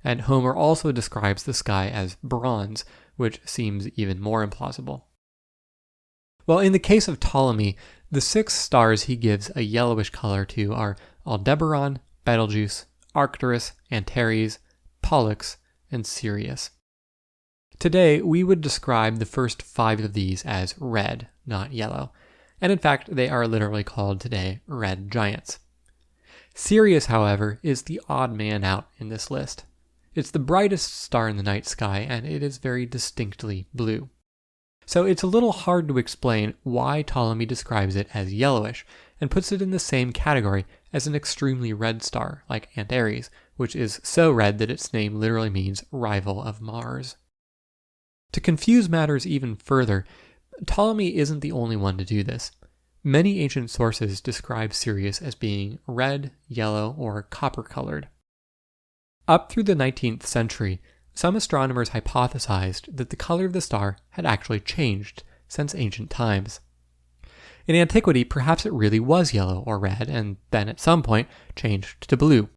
And Homer also describes the sky as bronze, which seems even more implausible. Well, in the case of Ptolemy, the 6 stars he gives a yellowish color to are Aldebaran, Betelgeuse, Arcturus, Antares, Pollux, and Sirius. Today, we would describe the first 5 of these as red, not yellow, and in fact, they are literally called today red giants. Sirius, however, is the odd man out in this list. It's the brightest star in the night sky, and it is very distinctly blue. So it's a little hard to explain why Ptolemy describes it as yellowish and puts it in the same category as an extremely red star like Antares, which is so red that its name literally means rival of Mars. To confuse matters even further, Ptolemy isn't the only one to do this. Many ancient sources describe Sirius as being red, yellow, or copper-colored. Up through the 19th century, some astronomers hypothesized that the color of the star had actually changed since ancient times. In antiquity, perhaps it really was yellow or red, and then at some point changed to blue.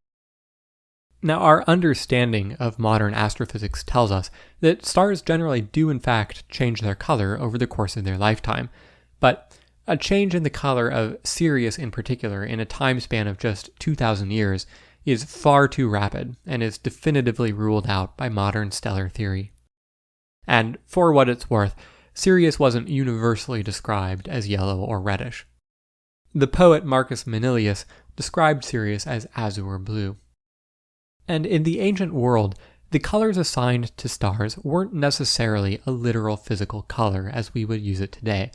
Now, our understanding of modern astrophysics tells us that stars generally do in fact change their color over the course of their lifetime, but a change in the color of Sirius in particular in a time span of just 2,000 years is far too rapid and is definitively ruled out by modern stellar theory. And for what it's worth, Sirius wasn't universally described as yellow or reddish. The poet Marcus Manilius described Sirius as azure blue. And in the ancient world, the colors assigned to stars weren't necessarily a literal physical color as we would use it today,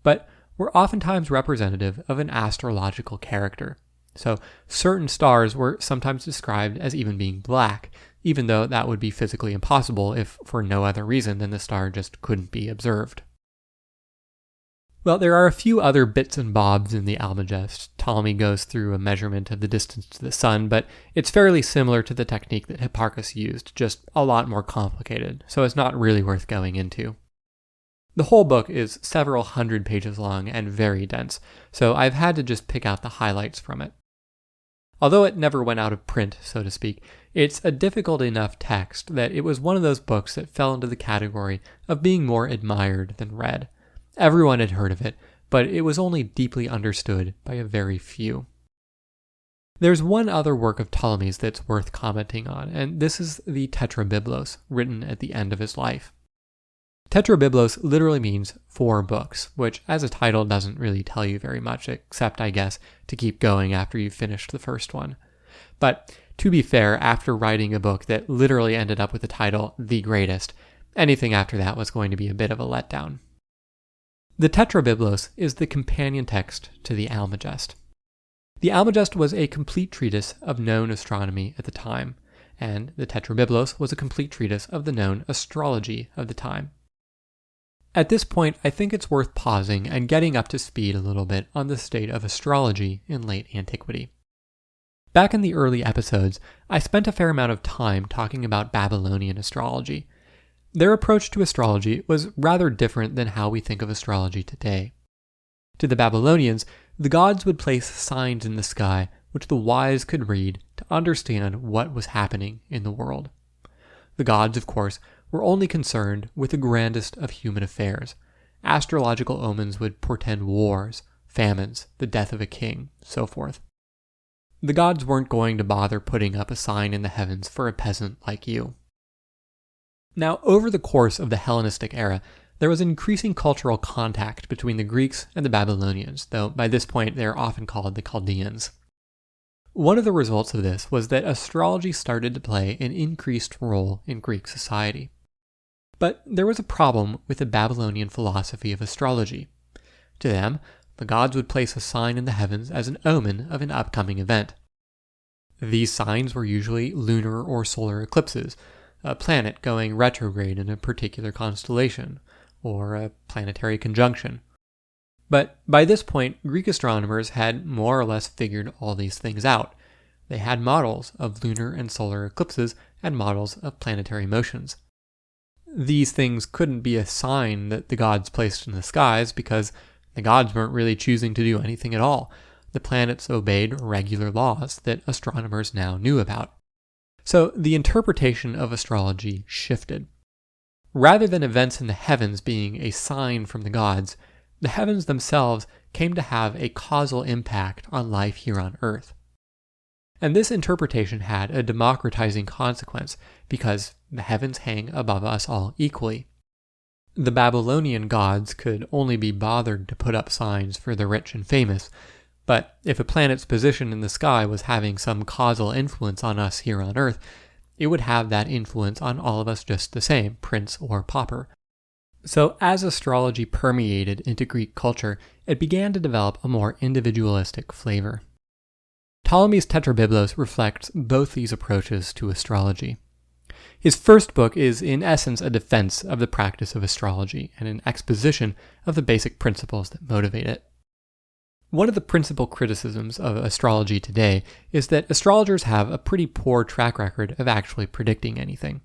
but were oftentimes representative of an astrological character. So certain stars were sometimes described as even being black, even though that would be physically impossible if for no other reason than the star just couldn't be observed. Well, there are a few other bits and bobs in the Almagest. Ptolemy goes through a measurement of the distance to the sun, but it's fairly similar to the technique that Hipparchus used, just a lot more complicated, so it's not really worth going into. The whole book is several hundred pages long and very dense, so I've had to just pick out the highlights from it. Although it never went out of print, so to speak, it's a difficult enough text that it was one of those books that fell into the category of being more admired than read. Everyone had heard of it, but it was only deeply understood by a very few. There's one other work of Ptolemy's that's worth commenting on, and this is the Tetrabiblos, written at the end of his life. Tetrabiblos literally means 4 books, which as a title doesn't really tell you very much, except, I guess, to keep going after you've finished the first one. But to be fair, after writing a book that literally ended up with the title The Greatest, anything after that was going to be a bit of a letdown. The Tetrabiblos is the companion text to the Almagest. The Almagest was a complete treatise of known astronomy at the time, and the Tetrabiblos was a complete treatise of the known astrology of the time. At this point, I think it's worth pausing and getting up to speed a little bit on the state of astrology in late antiquity. Back in the early episodes, I spent a fair amount of time talking about Babylonian astrology. Their approach to astrology was rather different than how we think of astrology today. To the Babylonians, the gods would place signs in the sky which the wise could read to understand what was happening in the world. The gods, of course, were only concerned with the grandest of human affairs. Astrological omens would portend wars, famines, the death of a king, so forth. The gods weren't going to bother putting up a sign in the heavens for a peasant like you. Now, over the course of the Hellenistic era, there was increasing cultural contact between the Greeks and the Babylonians, though by this point they are often called the Chaldeans. One of the results of this was that astrology started to play an increased role in Greek society. But there was a problem with the Babylonian philosophy of astrology. To them, the gods would place a sign in the heavens as an omen of an upcoming event. These signs were usually lunar or solar eclipses, a planet going retrograde in a particular constellation, or a planetary conjunction. But by this point, Greek astronomers had more or less figured all these things out. They had models of lunar and solar eclipses and models of planetary motions. These things couldn't be a sign that the gods placed in the skies because the gods weren't really choosing to do anything at all. The planets obeyed regular laws that astronomers now knew about. So the interpretation of astrology shifted. Rather than events in the heavens being a sign from the gods, the heavens themselves came to have a causal impact on life here on Earth. And this interpretation had a democratizing consequence because the heavens hang above us all equally. The Babylonian gods could only be bothered to put up signs for the rich and famous, but if a planet's position in the sky was having some causal influence on us here on Earth, it would have that influence on all of us just the same, prince or pauper. So as astrology permeated into Greek culture, it began to develop a more individualistic flavor. Ptolemy's Tetrabiblos reflects both these approaches to astrology. His first book is in essence a defense of the practice of astrology and an exposition of the basic principles that motivate it. One of the principal criticisms of astrology today is that astrologers have a pretty poor track record of actually predicting anything.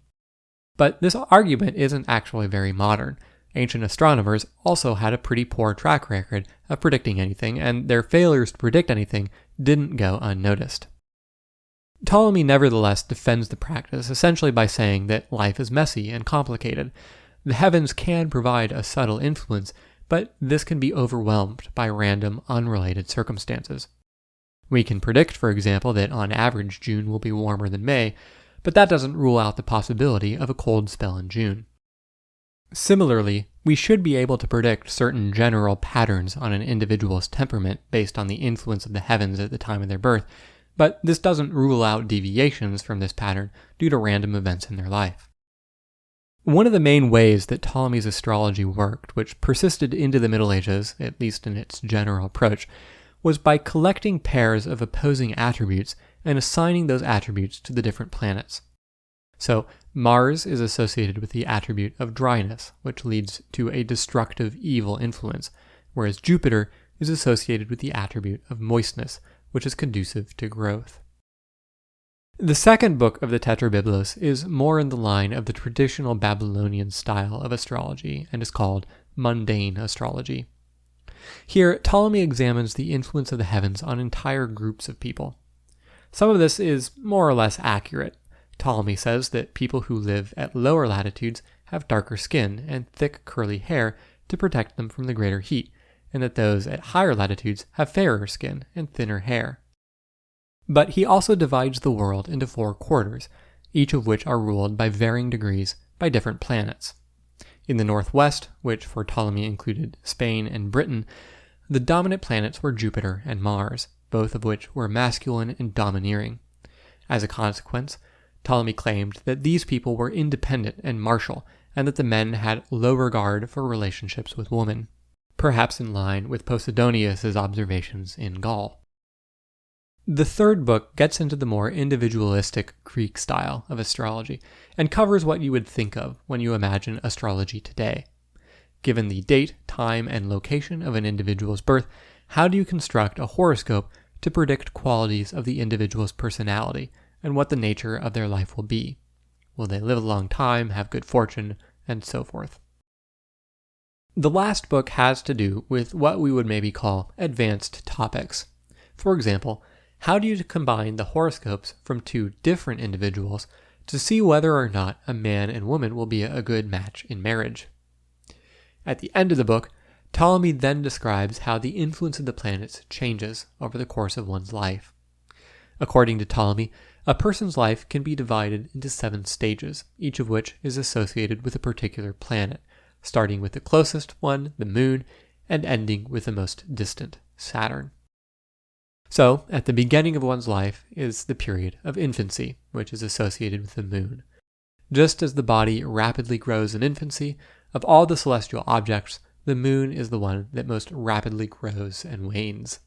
But this argument isn't actually very modern. Ancient astronomers also had a pretty poor track record of predicting anything, and their failures to predict anything didn't go unnoticed. Ptolemy nevertheless defends the practice essentially by saying that life is messy and complicated. The heavens can provide a subtle influence, but this can be overwhelmed by random, unrelated circumstances. We can predict, for example, that on average June will be warmer than May, but that doesn't rule out the possibility of a cold spell in June. Similarly, we should be able to predict certain general patterns on an individual's temperament based on the influence of the heavens at the time of their birth, but this doesn't rule out deviations from this pattern due to random events in their life. One of the main ways that Ptolemy's astrology worked, which persisted into the Middle Ages, at least in its general approach, was by collecting pairs of opposing attributes and assigning those attributes to the different planets. So, Mars is associated with the attribute of dryness, which leads to a destructive, evil influence, whereas Jupiter is associated with the attribute of moistness, which is conducive to growth. The second book of the Tetrabiblos is more in the line of the traditional Babylonian style of astrology and is called mundane astrology. Here, Ptolemy examines the influence of the heavens on entire groups of people. Some of this is more or less accurate. Ptolemy says that people who live at lower latitudes have darker skin and thick curly hair to protect them from the greater heat, and that those at higher latitudes have fairer skin and thinner hair. But he also divides the world into 4 quarters, each of which are ruled by varying degrees by different planets. In the northwest, which for Ptolemy included Spain and Britain, the dominant planets were Jupiter and Mars, both of which were masculine and domineering. As a consequence, Ptolemy claimed that these people were independent and martial, and that the men had low regard for relationships with women, perhaps in line with Posidonius' observations in Gaul. The third book gets into the more individualistic Greek style of astrology, and covers what you would think of when you imagine astrology today. Given the date, time, and location of an individual's birth, how do you construct a horoscope to predict qualities of the individual's personality, and what the nature of their life will be? Will they live a long time, have good fortune, and so forth? The last book has to do with what we would maybe call advanced topics. For example, how do you combine the horoscopes from 2 different individuals to see whether or not a man and woman will be a good match in marriage? At the end of the book, Ptolemy then describes how the influence of the planets changes over the course of one's life. According to Ptolemy, a person's life can be divided into 7 stages, each of which is associated with a particular planet, starting with the closest one, the Moon, and ending with the most distant, Saturn. So, at the beginning of one's life is the period of infancy, which is associated with the Moon. Just as the body rapidly grows in infancy, of all the celestial objects, the Moon is the one that most rapidly grows and wanes.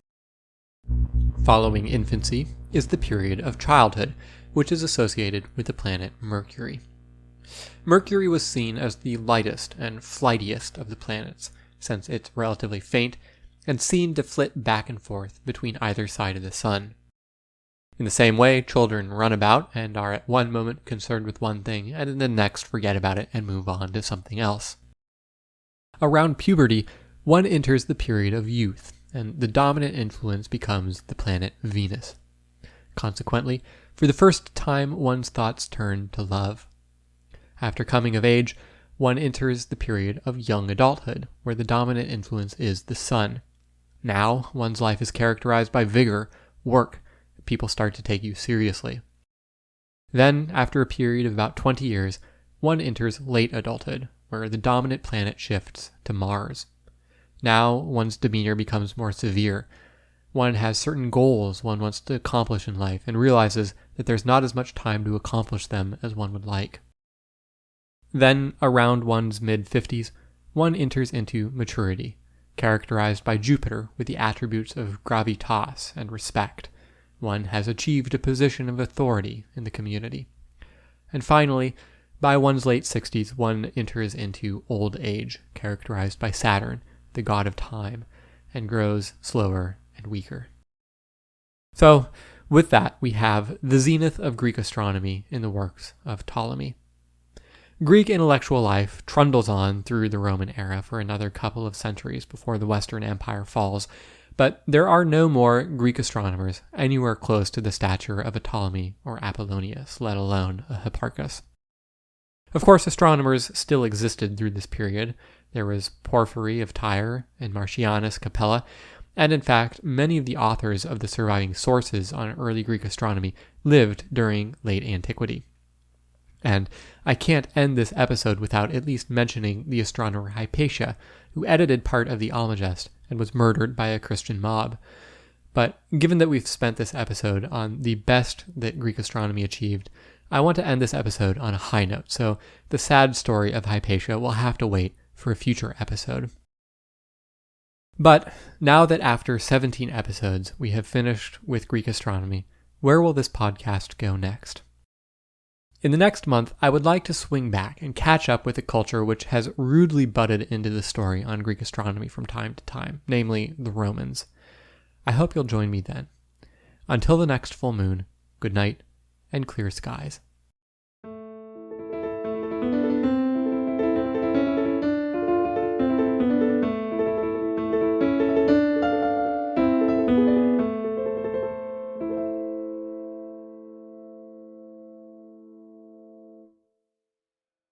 Following infancy is the period of childhood, which is associated with the planet Mercury. Mercury was seen as the lightest and flightiest of the planets, since it's relatively faint and seen to flit back and forth between either side of the sun. In the same way, children run about and are at one moment concerned with one thing, and in the next forget about it and move on to something else. Around puberty, one enters the period of youth, and the dominant influence becomes the planet Venus. Consequently, for the first time, one's thoughts turn to love. After coming of age, one enters the period of young adulthood, where the dominant influence is the sun. Now, one's life is characterized by vigor, work. People start to take you seriously. Then, after a period of about 20 years, one enters late adulthood, where the dominant planet shifts to Mars. Now, one's demeanor becomes more severe. One has certain goals one wants to accomplish in life and realizes that there's not as much time to accomplish them as one would like. Then, around one's mid-50s, one enters into maturity, characterized by Jupiter with the attributes of gravitas and respect. One has achieved a position of authority in the community. And finally, by one's late 60s, one enters into old age, characterized by Saturn, the god of time, and grows slower and weaker. So, with that, we have the zenith of Greek astronomy in the works of Ptolemy. Greek intellectual life trundles on through the Roman era for another couple of centuries before the Western Empire falls, but there are no more Greek astronomers anywhere close to the stature of a Ptolemy or Apollonius, let alone a Hipparchus. Of course, astronomers still existed through this period. There was Porphyry of Tyre and Marcianus Capella, and in fact, many of the authors of the surviving sources on early Greek astronomy lived during late antiquity. And I can't end this episode without at least mentioning the astronomer Hypatia, who edited part of the Almagest and was murdered by a Christian mob. But given that we've spent this episode on the best that Greek astronomy achieved, I want to end this episode on a high note, so the sad story of Hypatia will have to wait for a future episode. But now that after 17 episodes we have finished with Greek astronomy, where will this podcast go next? In the next month, I would like to swing back and catch up with a culture which has rudely butted into the story on Greek astronomy from time to time, namely the Romans. I hope you'll join me then. Until the next full moon, good night and clear skies.